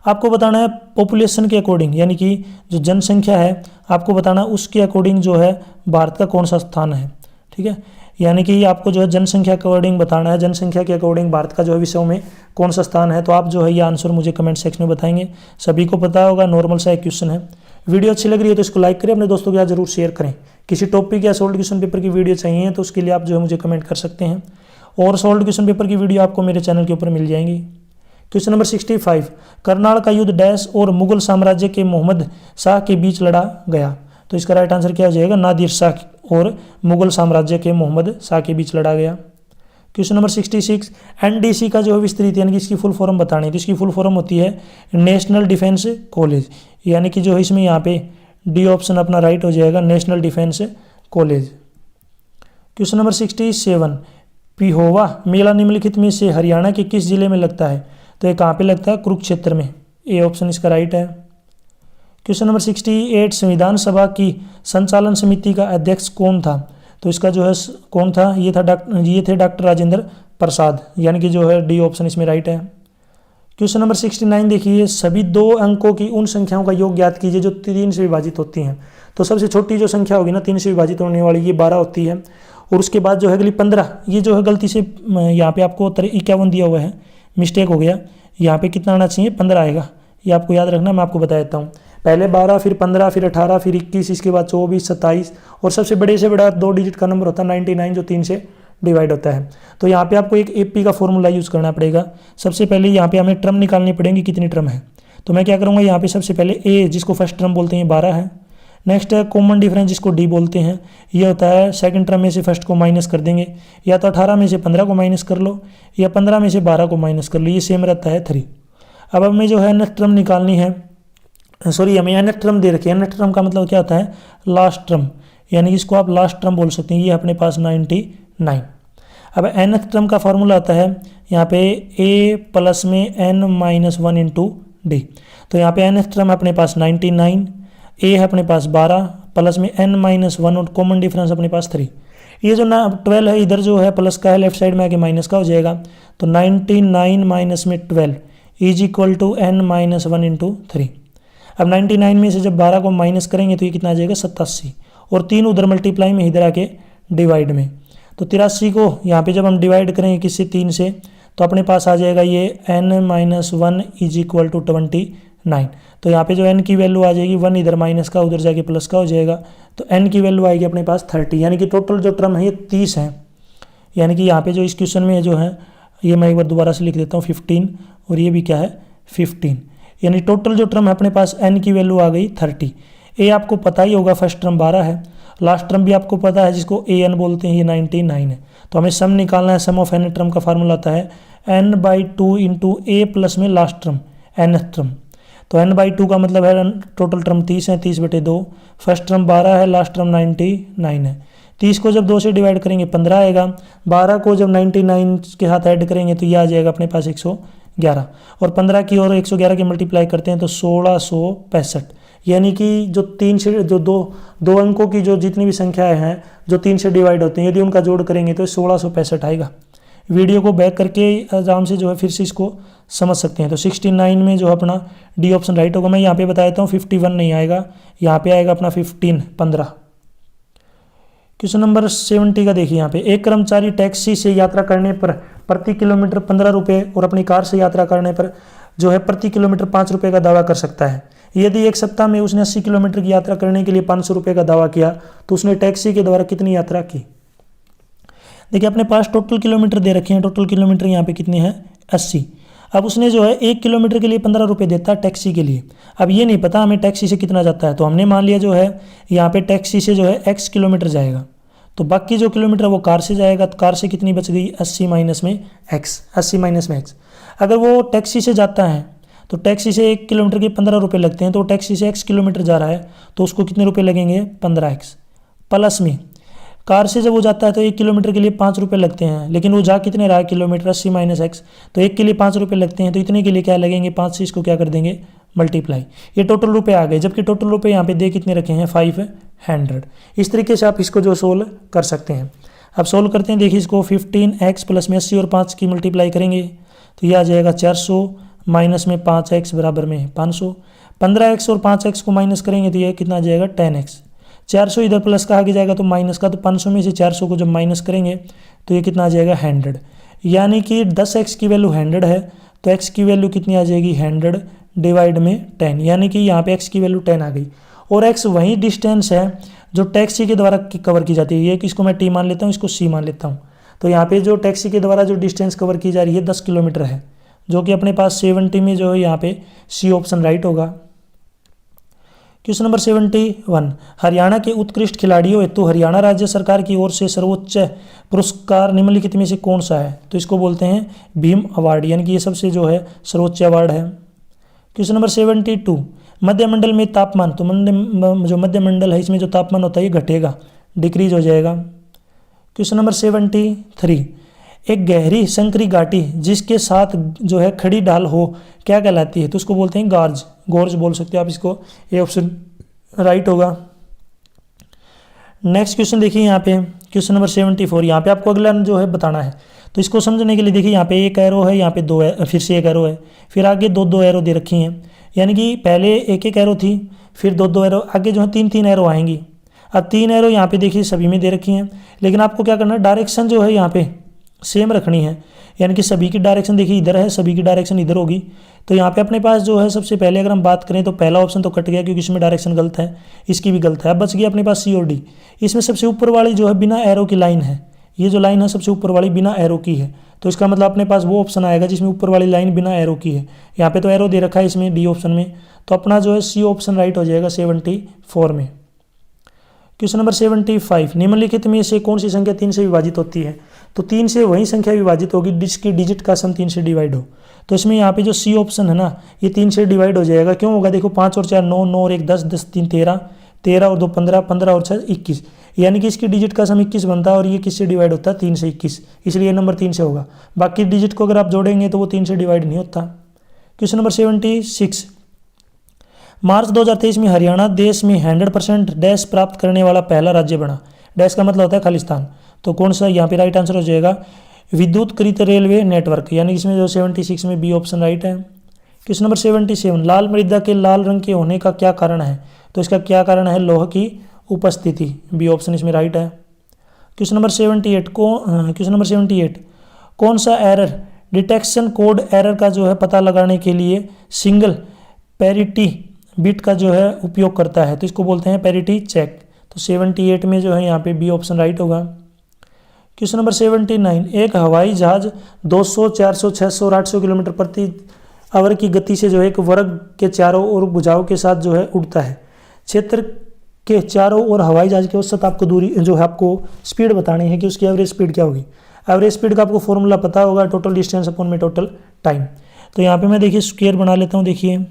आपको बताना है पॉपुलेशन के अकॉर्डिंग, यानी कि जो जनसंख्या है आपको बताना उसके अकॉर्डिंग जो है भारत का कौन सा स्थान है। ठीक है, यानी कि आपको जो है जनसंख्या के अकॉर्डिंग बताना है, जनसंख्या के अकॉर्डिंग भारत का जो है विश्व में कौन सा स्थान है। तो आप जो है ये आंसर मुझे कमेंट सेक्शन में बताएंगे, सभी को पता होगा, नॉर्मल सा एक क्वेश्चन है। वीडियो अच्छी लग रही है तो इसको लाइक करें, अपने दोस्तों के साथ जरूर शेयर करें। किसी टॉपिक या सोल्ड क्वेश्चन पेपर की वीडियो चाहिए तो उसके लिए आप जो है मुझे कमेंट कर सकते हैं, और सोल्ड क्वेश्चन पेपर की वीडियो आपको मेरे चैनल के ऊपर मिल जाएंगी। क्वेश्चन नंबर 65, करनाल का युद्ध डैश और मुगल साम्राज्य के मोहम्मद शाह के बीच लड़ा गया। तो इसका राइट आंसर क्या हो जाएगा, नादिर शाह और मुगल साम्राज्य के मोहम्मद शाह के बीच लड़ा गया। क्वेश्चन नंबर 66, एनडीसी का जो है विस्तृत यानी कि इसकी फुल फॉर्म बतानी है। तो इसकी फुल फॉर्म होती है नेशनल डिफेंस कॉलेज, यानी कि जो है इसमें यहाँ पे डी ऑप्शन अपना राइट हो जाएगा, national defence college. Question number 67, Pehowa मेला निम्नलिखित में से हरियाणा के किस जिले में लगता है। तो ये कहाँ पे लगता है, कुरुक्षेत्र में, ए ऑप्शन इसका राइट है। क्वेश्चन नंबर 68, संविधान सभा की संचालन समिति का अध्यक्ष कौन था। तो इसका जो है कौन था, ये थे डॉक्टर राजेंद्र प्रसाद, यानी कि जो है डी ऑप्शन इसमें राइट है। क्वेश्चन नंबर 69 देखिए, सभी 2 अंकों की उन संख्याओं का योग ज्ञात कीजिए जो 3 से विभाजित होती हैं। तो सबसे छोटी जो संख्या होगी ना 3 से विभाजित होने वाली, ये 12 होती है, और उसके बाद जो है अगली 15, ये जो है गलती से यहाँ पे आपको 51 दिया हुआ है, मिस्टेक हो गया, यहाँ पे कितना आना चाहिए, 15 आएगा, ये आपको याद रखना, मैं आपको बता देता हूँ। पहले 12, फिर 15, फिर 18, फिर 21, इसके बाद 24, 27, और सबसे बड़े से बड़ा 2 डिजिट का नंबर होता है 99, जो 3 से डिवाइड होता है। तो यहाँ पे आपको एक एपी का फॉर्मूला यूज़ करना पड़ेगा। सबसे पहले यहाँ पे हमें टर्म निकालनी पड़ेंगी, कितनी टर्म है। तो मैं क्या करूँगा, यहाँ पे सबसे पहले ए, जिसको फर्स्ट टर्म बोलते हैं, 12 है। नेक्स्ट है कॉमन डिफरेंस, जिसको डी बोलते हैं, ये होता है सेकंड टर्म में से फर्स्ट को माइनस कर देंगे, या तो 18 में से 15 को माइनस कर लो, या 15 में से 12 को माइनस कर लो, ये सेम रहता है 3। अब हमें जो है नेक्स्ट टर्म निकालनी है, सॉरी हमें एनथ टर्म दे रखी है। एनथ टर्म का मतलब क्या होता है, लास्ट टर्म, यानी कि इसको आप लास्ट टर्म बोल सकते हैं, ये अपने पास 99। अब एनथ टर्म का फॉर्मूला आता है यहाँ पे a प्लस में n-1 इंटू डी। तो यहाँ पे एनथ टर्म अपने पास 99, a है अपने पास 12 प्लस में n-1 और कॉमन डिफरेंस अपने पास 3। ये जो ना 12 है, इधर जो है प्लस का है, लेफ्ट साइड में आके माइनस का हो जाएगा। तो 99 माइनस में 12 is equal to n-1 into 3। अब 99 में से जब 12 को माइनस करेंगे तो ये कितना आ जाएगा, 87, और 3 उधर मल्टीप्लाई में, इधर आके डिवाइड में। तो 83 को यहाँ पे जब हम डिवाइड करेंगे किससे, 3 से, तो अपने पास आ जाएगा ये n-1 इज इक्वल टू 29। तो यहाँ पे जो n की वैल्यू आ जाएगी, 1 इधर माइनस का, उधर जाके प्लस का हो जाएगा, तो n की वैल्यू आएगी अपने पास 30, यानी कि टोटल जो टर्म है ये 30 है। यानी कि यहाँ पे जो इस क्वेश्चन में जो है, ये मैं एक बार दोबारा से लिख देता हूँ, 15, और ये भी क्या है, 15, यानी टोटल जो टर्म है अपने पास n की वैल्यू आ गई 30। ए आपको पता ही होगा, फर्स्ट टर्म 12 है, लास्ट टर्म भी आपको पता है जिसको an बोलते हैं, ये 99 है। तो हमें सम निकालना है, सम ऑफ n टर्म का फार्मूला आता है n/2 इंटू ए प्लस में लास्ट टर्म nth टर्म। तो n/2 का मतलब है टोटल टर्म 30 है, 30/2, फर्स्ट टर्म 12 है, लास्ट टर्म 99 है। 30 को जब 2 से डिवाइड करेंगे 15 आएगा, 12 को जब 99 के साथ ऐड करेंगे तो ये आ जाएगा अपने पास 111, और 15 की और 111 की मल्टीप्लाई करते हैं तो 1665। यानी कि जो 3 से जो दो अंकों की जो जितनी भी संख्याएं हैं जो 3 से डिवाइड होती हैं, यदि उनका जोड़ करेंगे तो 1665 आएगा। वीडियो को बैक करके आराम से जो है फिर से इसको समझ सकते हैं। तो 69 में जो अपना डी ऑप्शन राइट होगा। मैं यहाँ पे बता देता हूँ, 51 नहीं आएगा, यहाँ पे आएगा अपना 15। क्वेश्चन नंबर 70 का देखिए यहाँ पे, एक कर्मचारी टैक्सी से यात्रा करने पर प्रति किलोमीटर 15 रुपये और अपनी कार से यात्रा करने पर जो है प्रति किलोमीटर 5 रुपये का दावा कर सकता है। यदि एक सप्ताह में उसने 80 किलोमीटर की यात्रा करने के लिए 500 रुपये का दावा किया तो उसने टैक्सी के द्वारा कितनी यात्रा की। देखिए अपने पास टोटल किलोमीटर दे रखे हैं, टोटल किलोमीटर यहाँ पे कितने हैं, 80। अब उसने जो है 1 किलोमीटर के लिए 15 रुपये देता है टैक्सी के लिए। अब ये नहीं पता हमें टैक्सी से कितना जाता है, तो हमने मान लिया जो है यहाँ पे टैक्सी से जो है x किलोमीटर जाएगा, तो बाकी जो किलोमीटर वो कार से जाएगा, तो कार से कितनी बच गई, 80 माइनस में x। अगर वो टैक्सी से जाता है तो टैक्सी से 1 किलोमीटर के 15 रुपये लगते हैं, तो टैक्सी से x किलोमीटर जा रहा है तो उसको कितने रुपये लगेंगे, 15x। प्लस में कार से जब वो जाता है तो 1 किलोमीटर के लिए 5 रुपये लगते हैं, लेकिन वो जा कितने रहा है किलोमीटर, 80 माइनस x, तो 1 के लिए 5 रुपये लगते हैं, तो इतने के लिए क्या लगेंगे, 5 से इसको क्या कर देंगे, मल्टीप्लाई। ये टोटल रुपये आ गए, जबकि टोटल रुपये यहाँ पे दे कितने रखे हैं, 500। इस तरीके से आप इसको जो सोल्व कर सकते हैं। अब सोल्व करते हैं, देखिए इसको 15x प्लस में 80 और 5 की मल्टीप्लाई करेंगे तो ये आ जाएगा 400 माइनस में 5x बराबर में 500। 15x और 5x को माइनस करेंगे तो ये कितना आ जाएगा, 10x। 400 इधर प्लस का आगे जाएगा तो माइनस का, तो 500 में से 400 को जब माइनस करेंगे तो ये कितना आ जाएगा 100। यानी कि 10x की वैल्यू 100 है तो x की वैल्यू कितनी आ जाएगी 100 डिवाइड में 10, यानी कि यहाँ पे x की वैल्यू 10 आ गई। और x वही डिस्टेंस है जो टैक्सी के द्वारा कवर की जाती है। ये इसको मैं t मान लेता हूँ, इसको c मान लेता हूँ। तो यहाँ पे जो टैक्सी के द्वारा जो डिस्टेंस कवर की जा रही है 10 किलोमीटर है, जो कि अपने पास 70 में जो है यहाँ पे सी ऑप्शन राइट होगा। क्वेश्चन नंबर 71, हरियाणा के उत्कृष्ट खिलाड़ियों हेतु हरियाणा राज्य सरकार की ओर से सर्वोच्च पुरस्कार निम्नलिखित में से कौन सा है? तो इसको बोलते हैं भीम अवार्ड, यानी कि ये सबसे जो है सर्वोच्च अवार्ड है। क्वेश्चन नंबर 72, मध्यमंडल में तापमान, तो जो मध्यमंडल है इसमें जो तापमान होता है ये घटेगा, डिक्रीज हो जाएगा। क्वेश्चन नंबर 73, एक गहरी संकरी घाटी जिसके साथ जो है खड़ी ढाल हो क्या कहलाती है? तो उसको बोलते हैं गार्ज, गोर्ज बोल सकते हो आप इसको, ये ऑप्शन राइट होगा। नेक्स्ट क्वेश्चन देखिए यहाँ पे क्वेश्चन नंबर 74, यहाँ पे आपको अगला जो है बताना है। तो इसको समझने के लिए देखिए यहाँ पे एक एरो है, यहाँ पे दो फिर से एक एरो है, फिर आगे दो एरो दे रखी हैं, यानी कि पहले एक एरो थी, फिर दो एरो, आगे जो है तीन एरो आएंगी। अब 3 एरो यहाँ पे देखिए सभी में दे रखी हैं, लेकिन आपको क्या करना है डायरेक्शन जो है यहाँ पे सेम रखनी है, यानी कि सभी की डायरेक्शन देखिए इधर है, सभी की डायरेक्शन इधर होगी। तो यहाँ पे अपने पास जो है सबसे पहले अगर हम बात करें तो पहला ऑप्शन तो कट गया क्योंकि इसमें डायरेक्शन गलत है, इसकी भी गलत है। अब बच गया अपने पास सी और डी। इसमें सबसे ऊपर वाली जो है बिना एरो की लाइन है, ये जो लाइन है सबसे ऊपर वाली बिना एरो की है, तो इसका मतलब अपने पास वो ऑप्शन आएगा जिसमें ऊपर वाली लाइन बिना एरो की है। यहाँ पे तो एरो दे रखा है इसमें डी ऑप्शन में, तो अपना जो है सी ऑप्शन राइट हो जाएगा 74 में। क्वेश्चन नंबर 75, निम्नलिखित में से कौन सी संख्या 3 से विभाजित होती है? तो 3 से वही संख्या विभाजित होगी जिसकी डिजिट का सम 3 से डिवाइड हो। तो इसमें यहाँ पे जो सी ऑप्शन है ना ये 3 से डिवाइड हो जाएगा। क्यों होगा? देखो 5 और 4 9, 9 और 1 10, 10 3 13, 13 और 2 15, 15 और 6 21, यानी कि इसकी डिजिट का सम 21 बनता है और ये किससे डिवाइड होता है 3 से 21, इसलिए नंबर 3 से होगा। बाकी डिजिट को अगर आप जोड़ेंगे तो वो 3 से डिवाइड नहीं होता। क्वेश्चन नंबर 76, मार्च 2023 में हरियाणा देश में 100% डैश प्राप्त करने वाला पहला राज्य बना। डैश का मतलब होता है खालिस्तान, तो कौन सा यहाँ पे राइट आंसर हो जाएगा विद्युतकृत रेलवे नेटवर्क, यानी इसमें जो 76 में बी ऑप्शन राइट है। क्वेश्चन नंबर 77, लाल मृदा के लाल रंग के होने का क्या कारण है? तो इसका क्या कारण है? लौह की उपस्थिति, बी ऑप्शन इसमें राइट है। क्वेश्चन नंबर 78, कौन सा एरर डिटेक्शन कोड एरर का जो है पता लगाने के लिए सिंगल पैरिटी बिट का जो है उपयोग करता है? तो इसको बोलते हैं पैरिटी चेक। तो 78 में जो है यहाँ पे बी ऑप्शन राइट होगा। क्वेश्चन नंबर 79, एक हवाई जहाज 200, 400, 600 और 800 किलोमीटर प्रति आवर की गति से जो है एक वर्ग के चारों ओर भुजाओं के साथ जो है उड़ता है। क्षेत्र के चारों ओर हवाई जहाज के औसत आपको दूरी जो है आपको स्पीड बतानी है कि उसकी एवरेज स्पीड क्या होगी। एवरेज स्पीड का आपको फॉर्मूला पता होगा, टोटल डिस्टेंस अपॉन में टोटल टाइम। तो यहाँ पे मैं देखिए स्क्वायर बना लेता हूँ। देखिए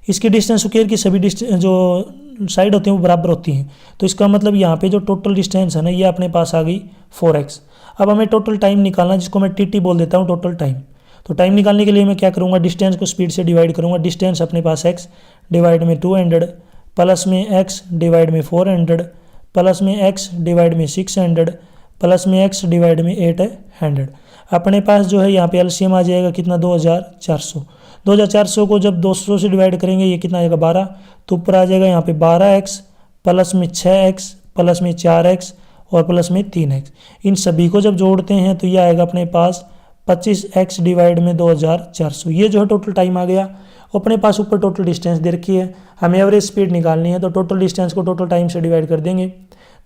इसकी डिस्टेंस स्क्वायर की सभी डिस्टेंस जो साइड होती हैं वो बराबर होती हैं, तो इसका मतलब यहाँ पे जो टोटल डिस्टेंस है ना ये अपने पास आ गई 4x। अब हमें टोटल टाइम निकालना, जिसको मैं टी बोल देता हूँ टोटल टाइम। तो टाइम निकालने के लिए मैं क्या करूँगा, डिस्टेंस को स्पीड से डिवाइड करूँगा। डिस्टेंस अपने पास x डिवाइड में 200 प्लस में x डिवाइड में 400 प्लस में x डिवाइड में 600 प्लस में x डिवाइड में 800। अपने पास जो है यहाँ पे एलसीएम आ जाएगा कितना 2400। 2400 को जब 200 से डिवाइड करेंगे ये कितना आएगा 12, तो ऊपर आ जाएगा यहाँ पे 12x प्लस में 6x प्लस में 4x और प्लस में 3x। इन सभी को जब जोड़ते हैं तो ये आएगा अपने पास 25x डिवाइड में 2400। ये जो है टोटल टाइम आ गया। अपने पास ऊपर टोटल डिस्टेंस दे रखी है, हमें एवरेज स्पीड निकालनी है, तो टोटल डिस्टेंस को टोटल टाइम से डिवाइड कर देंगे।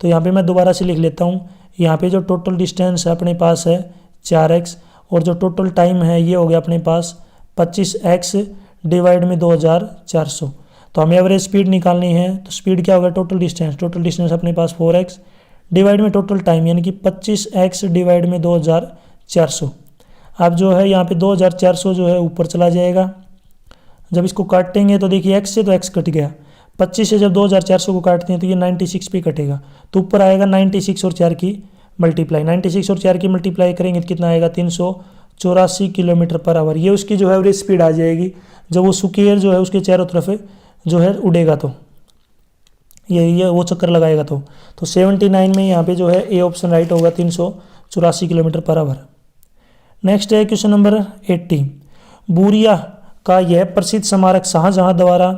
तो यहाँ पे मैं दोबारा से लिख लेता हूँ, यहाँ पे जो टोटल डिस्टेंस है अपने पास है 4x और जो टोटल टाइम है ये हो गया अपने पास 25x डिवाइड में 2400। तो हमें एवरेज स्पीड निकालनी है, तो स्पीड क्या होगा टोटल डिस्टेंस अपने पास 4x डिवाइड में टोटल टाइम यानी कि 25x डिवाइड में 2400। अब जो है यहाँ पे 2400 जो है ऊपर चला जाएगा। जब इसको काटेंगे तो देखिए x से तो x कट गया, 25 से जब 2400 को काटते हैं तो ये 96 पे कटेगा, तो ऊपर आएगा 96 और 4 की मल्टीप्लाई। 96 और 4 की मल्टीप्लाई करेंगे तो कितना आएगा 384 किलोमीटर पर आवर। ये उसकी जो है एवरेज स्पीड आ जाएगी जब वो स्क्वायर जो है उसके चारों तरफ जो है उड़ेगा, तो ये वो चक्कर लगाएगा। तो 79 में यहाँ पे जो है ए ऑप्शन राइट होगा 384 किलोमीटर पर आवर। नेक्स्ट है क्वेश्चन नंबर 80, बूरिया का यह प्रसिद्ध स्मारक शाहजहां द्वारा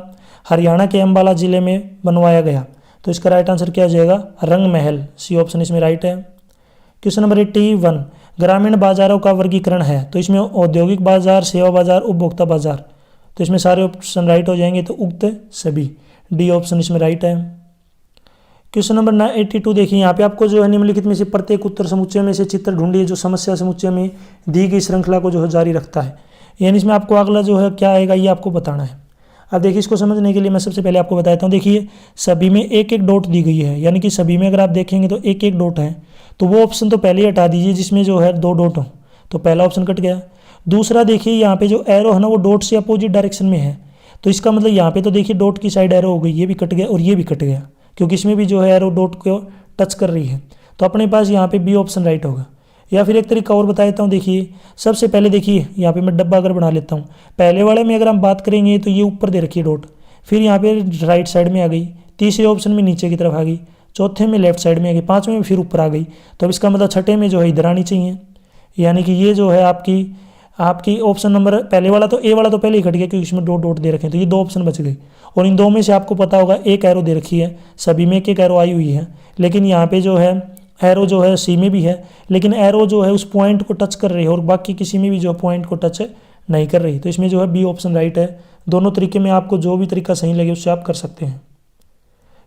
हरियाणा के अंबाला जिले में बनवाया गया। तो इसका राइट आंसर क्या हो जाएगा? रंग महल, सी ऑप्शन इसमें राइट है। क्वेश्चन नंबर 81, ग्रामीण बाजारों का वर्गीकरण है। तो इसमें औद्योगिक बाजार, सेवा बाजार, उपभोक्ता बाजार, तो इसमें सारे ऑप्शन राइट हो जाएंगे। तो उक्त सभी, डी ऑप्शन इसमें राइट है। क्वेश्चन नंबर 82 देखिए, यहाँ पे आपको जो है निम्नलिखित में से प्रत्येक उत्तर समुच्चय में से चित्र ढूंढिए जो समस्या समुच्चय में दी गई श्रृंखला को जो है जारी रखता है। यानी इसमें आपको अगला जो है क्या आएगा ये आपको बताना है। अब देखिए इसको समझने के लिए मैं सबसे पहले आपको बताता हूँ। देखिए सभी में एक एक डॉट दी गई है, यानी कि सभी में अगर आप देखेंगे तो एक एक डॉट है, तो वो ऑप्शन तो पहले ही हटा दीजिए जिसमें जो है 2 डॉट हो, तो पहला ऑप्शन कट गया। दूसरा देखिए यहाँ पे जो एरो है ना वो डॉट से अपोजिट डायरेक्शन में है, तो इसका मतलब यहाँ पे तो देखिए डॉट की साइड एरो हो गई, ये भी कट गया और ये भी कट गया, क्योंकि इसमें भी जो है एरो डॉट को टच कर रही है। तो अपने पास यहाँ पे बी ऑप्शन राइट होगा। या फिर एक तरीका और बता देता हूँ। देखिए सबसे पहले देखिए यहाँ पे मैं डब्बा अगर बना लेता हूँ, पहले वाले में अगर हम बात करेंगे तो ये ऊपर दे रखी है डॉट, फिर यहाँ पे राइट साइड में आ गई, तीसरे ऑप्शन में नीचे की तरफ आ गई, चौथे में लेफ्ट साइड में आ गई, पाँचवें में फिर ऊपर आ गई। तो अब इसका मतलब छठे में जो है इधर आनी चाहिए, यानी कि ये जो है आपकी ऑप्शन नंबर पहले वाला, तो ए वाला तो पहले ही कट गया क्योंकि इसमें 2 डॉट दे रखे हैं, तो ये 2 ऑप्शन बच गए। और इन 2 में से आपको पता होगा एक एरो दे रखी है, सभी में एक एरो आई हुई है, लेकिन यहाँ पे जो है एरो जो है सी में भी है, लेकिन एरो जो है उस पॉइंट को टच कर रही है और बाकी किसी में भी जो पॉइंट को टच नहीं कर रही। तो इसमें जो है बी ऑप्शन राइट है। दोनों तरीके में आपको जो भी तरीका सही लगे उससे आप कर सकते हैं।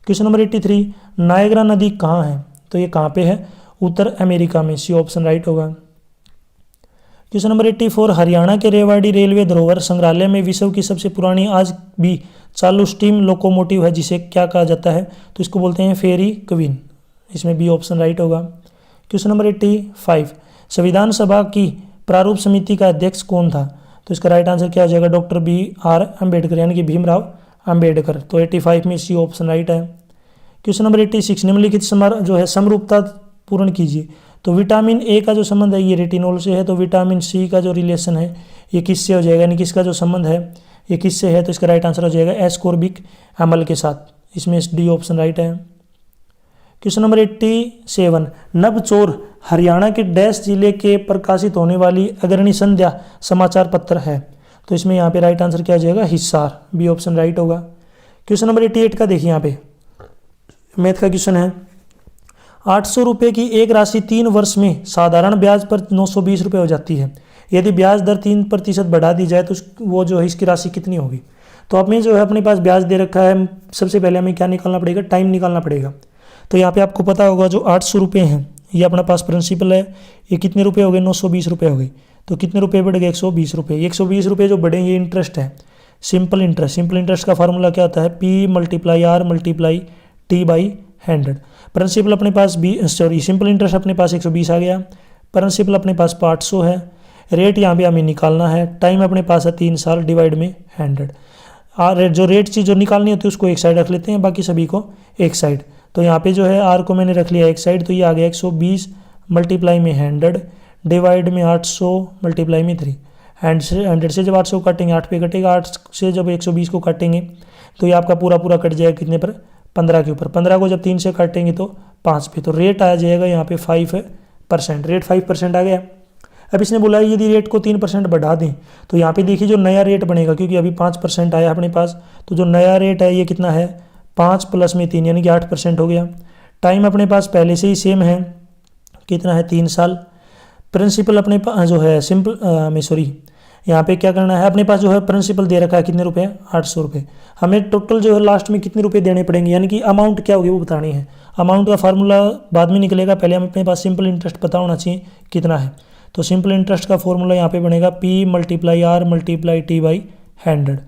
क्वेश्चन नंबर 83, नायग्रा नदी कहाँ है? तो ये कहाँ पे है? उत्तर अमेरिका में, सी ऑप्शन राइट होगा। क्वेश्चन नंबर 84, हरियाणा के रेवाड़ी रेलवे धरोहर संग्रहालय में विश्व की सबसे पुरानी आज भी चालू स्टीम लोकोमोटिव है जिसे क्या कहा जाता है? तो इसको बोलते हैं फेरी क्वीन, इसमें बी ऑप्शन राइट होगा। क्वेश्चन नंबर 85, संविधान सभा की प्रारूप समिति का अध्यक्ष कौन था? तो इसका राइट आंसर क्या हो जाएगा? डॉक्टर BR अम्बेडकर, यानी कि भीमराव अम्बेडकर। तो 85 में सी ऑप्शन राइट है। क्वेश्चन नंबर 86, निम्नलिखित जो है समरूपता पूर्ण कीजिए। तो विटामिन ए का जो संबंध है ये रेटिनॉल से है, तो विटामिन सी का जो रिलेशन है ये किससे हो जाएगा, यानी कि इसका जो संबंध है ये किससे है? तो इसका राइट आंसर हो जाएगा एस्कॉर्बिक अम्ल के साथ, इसमें डी ऑप्शन राइट है। क्वेश्चन नंबर 87, नवचोर हरियाणा के डैश जिले के प्रकाशित होने वाली अग्रणी संध्या समाचार पत्र है। तो इसमें यहाँ पे राइट आंसर क्या हो जाएगा? हिसार, बी ऑप्शन राइट होगा। क्वेश्चन नंबर 88 का देखिए, यहाँ पे मैथ का क्वेश्चन है। 800 रुपये की एक राशि 3 वर्ष में साधारण ब्याज पर 920 रुपये हो जाती है। यदि ब्याज दर 3% बढ़ा दी जाए तो वो जो है इसकी राशि कितनी होगी? तो अब में जो है अपने पास ब्याज दे रखा है, सबसे पहले हमें क्या निकालना पड़ेगा? टाइम निकालना पड़ेगा। तो यहाँ पे आपको पता होगा जो 800 रुपये हैं ये अपना पास प्रिंसिपल है, ये कितने रुपये हो गए? 920 रुपये हो गए। तो कितने रुपये बढ़ गए? 120 रुपये। 120 रुपये जो बढ़े ये इंटरेस्ट है, सिंपल इंटरेस्ट। सिंपल इंटरेस्ट का फार्मूला क्या होता है? P × R × T/100। प्रिंसिपल अपने पास सिंपल इंटरेस्ट अपने पास 120 आ गया, प्रिंसिपल अपने पास 800 है, रेट यहाँ पे हमें निकालना है, टाइम अपने पास है 3 साल, डिवाइड में 100। जो रेट चीज़ जो निकालनी होती है उसको एक साइड रख लेते हैं, बाकी सभी को एक साइड। तो यहाँ पे जो है आर को मैंने रख लिया एक साइड, तो ये आ गया 120 × में 100 डिवाइड में 800 × में 3। 100 से जब 800 काटेंगे 8 पे कटेगा, 8 से जब 120 को काटेंगे तो ये आपका पूरा कट जाएगा कितने पर? 15 के ऊपर। 15 को जब 3 से काटेंगे तो 5 पे। तो रेट आ जाएगा यहाँ पे 5%। रेट 5% आ गया। अब इसने बोला यदि रेट को 3% बढ़ा दें तो यहाँ पे देखिए जो नया रेट बनेगा, क्योंकि अभी 5% आया अपने पास, तो जो नया रेट है ये कितना है? 5 + में 3 यानी कि 8% हो गया। टाइम अपने पास पहले से ही सेम है, कितना है? 3 साल। प्रिंसिपल अपने पास जो है यहाँ पे क्या करना है? अपने पास जो है प्रिंसिपल दे रखा है कितने रुपए? 800 रुपये। हमें टोटल जो है लास्ट में कितने रुपए देने पड़ेंगे, यानी कि अमाउंट क्या होगी वो बतानी है। अमाउंट का फार्मूला बाद में निकलेगा, पहले हम अपने पास सिंपल इंटरेस्ट पता होना चाहिए कितना है। तो सिंपल इंटरेस्ट का फॉर्मूला यहाँ पे बनेगा P × R × T/100।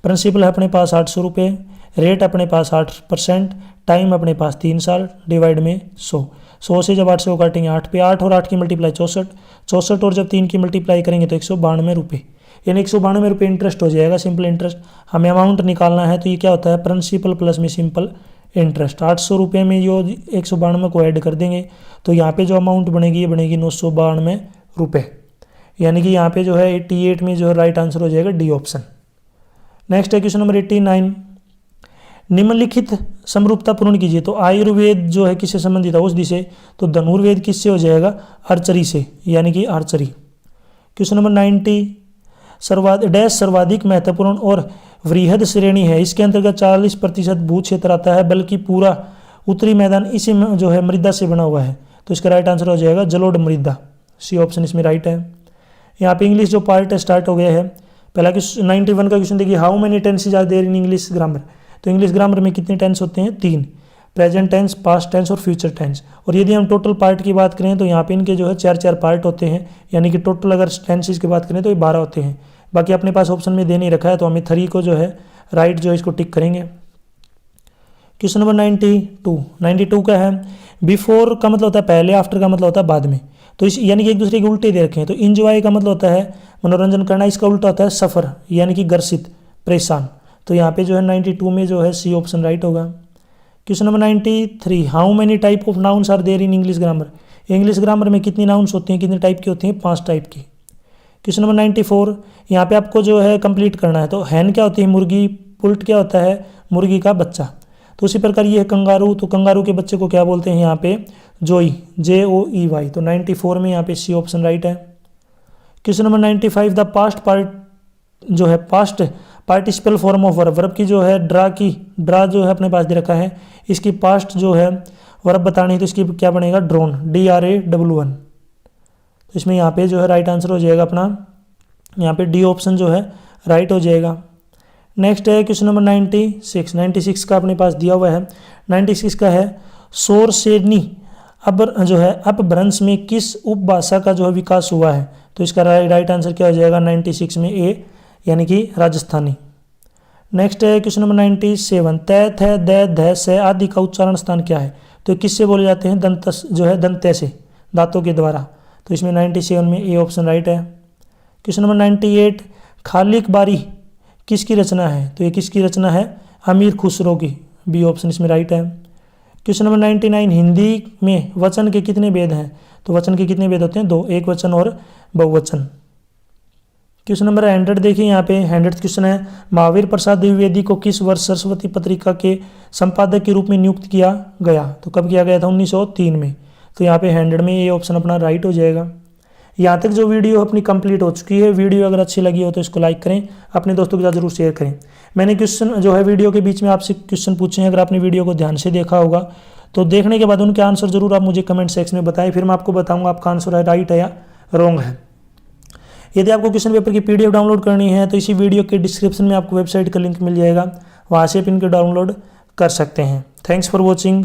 प्रिंसिपल है अपने पास 800 रुपये, रेट अपने पास 8%, टाइम अपने पास 3 साल, डिवाइड में 100। 100 से जब 800 काटेंगे 8 पे, 8 और 8 की मल्टीप्लाई 64, 64 और जब 3 की मल्टीप्लाई करेंगे तो 192 रुपये, यानी 192 रुपये इंटरेस्ट हो जाएगा, सिंपल इंटरेस्ट। हमें अमाउंट निकालना है तो ये क्या होता है? प्रिंसिपल प्लस में सिंपल इंटरेस्ट। 800 रुपये में जो 192 को ऐड कर देंगे तो यहाँ पे जो अमाउंट बनेगी ये बनेगी 992 रुपये, यानी कि यहाँ पे जो है 88 में जो है राइट आंसर हो जाएगा डी ऑप्शन। नेक्स्ट है क्वेश्चन नंबर 89, निम्नलिखित समरूपता पूर्ण कीजिए। तो आयुर्वेद जो है किससे संबंधित है? औषधि से। तो धनुर्वेद किससे हो जाएगा? आर्चरी से, यानी कि आर्चरी। क्वेश्चन नंबर 90, सर्वाधिक महत्वपूर्ण और वृहद श्रेणी है, इसके अंतर्गत 40% भू क्षेत्र आता है, बल्कि पूरा उत्तरी मैदान इसी में जो है मृदा से बना हुआ है, तो इसका राइट आंसर हो जाएगा जलोढ़ मृदा। सी ऑप्शन इसमें राइट है। यहाँ पे इंग्लिश जो पार्ट है स्टार्ट हो गया है। पहला 91 का क्वेश्चन देखिए, how many tenses are there in English grammar. तो इंग्लिश ग्रामर में कितने टेंस होते हैं? 3, प्रेजेंट टेंस, पास्ट टेंस और फ्यूचर टेंस। और यदि हम टोटल पार्ट की बात करें तो यहाँ पे इनके जो है 4 पार्ट होते हैं, यानी कि टोटल अगर टेंसेज की बात करें तो ये 12 होते हैं। बाकी अपने पास ऑप्शन में दे नहीं रखा है, तो हमें 3 को जो है राइट जो है इसको टिक करेंगे। क्वेश्चन नंबर 92 का है, बिफोर का मतलब होता है पहले, आफ्टर का मतलब होता है बाद में। तो इस यानी कि एक दूसरे के उल्टे दे रखे हैं। तो इंजॉय का मतलब होता है मनोरंजन करना, इसका उल्टा होता है सफ़र, यानी कि ग्रसित, परेशान। तो यहाँ पे जो है 92 में जो है सी ऑप्शन राइट होगा। Question number 93, how many type of nouns are there in English grammar. English grammar में कितनी नाउन्स होती हैं, कितने टाइप की होती हैं? 5 टाइप की। क्वेश्चन नंबर 94, यहाँ पे आपको जो है कंप्लीट करना है। तो हैन क्या होती है? मुर्गी। पुल्ट क्या होता है? मुर्गी का बच्चा। तो उसी प्रकार ये है कंगारू। तो कंगारू के बच्चे को क्या बोलते हैं? यहाँ पे जोई, JOEY। तो 94 में यहाँ पे सी ऑप्शन राइट है। Question number 95, the past part जो है past participle form of verb की जो है ड्रा जो है अपने पास दे रखा है, इसकी पास्ट जो है वर्ब बतानी है, तो इसकी क्या बनेगा? Drone, DRAWN। तो इसमें यहाँ पे जो है राइट आंसर हो जाएगा अपना, यहाँ पे डी ऑप्शन जो है राइट हो जाएगा। नेक्स्ट है क्वेश्चन नंबर 96 का अपने पास दिया हुआ है। 96 का है, शोर शेरनी अब जो है अपभ्रंश में किस उपभाषा का जो है विकास हुआ है। तो इसका राइट आंसर क्या हो जाएगा? 96 में ए, यानी कि राजस्थानी। नेक्स्ट है क्वेश्चन नंबर 97, तय, थ, द, ध, से आदि का उच्चारण स्थान क्या है। तो किससे बोले जाते हैं? दंत जो है दंत्य से, दांतों के द्वारा। तो इसमें 97 में ए ऑप्शन राइट है। क्वेश्चन नंबर 98, खालिक बारी किसकी रचना है। तो ये किसकी रचना है? अमीर खुसरो की। बी ऑप्शन इसमें राइट है। क्वेश्चन नंबर 99, हिंदी में वचन के कितने भेद हैं। तो वचन के कितने भेद होते हैं? 2, एक वचन और बहुवचन। क्वेश्चन नंबर 100 देखिए, यहाँ पे 100 क्वेश्चन है, महावीर प्रसाद द्विवेदी को किस वर्ष सरस्वती पत्रिका के संपादक के रूप में नियुक्त किया गया। तो कब किया गया था? 1903 में। तो यहाँ पे 100 में ये ऑप्शन अपना राइट हो जाएगा। यहाँ तक जो वीडियो अपनी कंप्लीट हो चुकी है। वीडियो अगर अच्छी लगी हो तो इसको लाइक करें, अपने दोस्तों के साथ जरूर शेयर करें। मैंने क्वेश्चन जो है वीडियो के बीच में आपसे क्वेश्चन पूछे हैं, अगर आपने वीडियो को ध्यान से देखा होगा तो देखने के बाद उनके आंसर जरूर आप मुझे कमेंट सेक्शन में बताएं, फिर मैं आपको बताऊंगा आपका आंसर है राइट है या रॉन्ग है। यदि आपको क्वेश्चन पेपर की PDF डाउनलोड करनी है तो इसी वीडियो के डिस्क्रिप्शन में आपको वेबसाइट का लिंक मिल जाएगा, वहाँ से आप इनको डाउनलोड कर सकते हैं। Thanks for watching.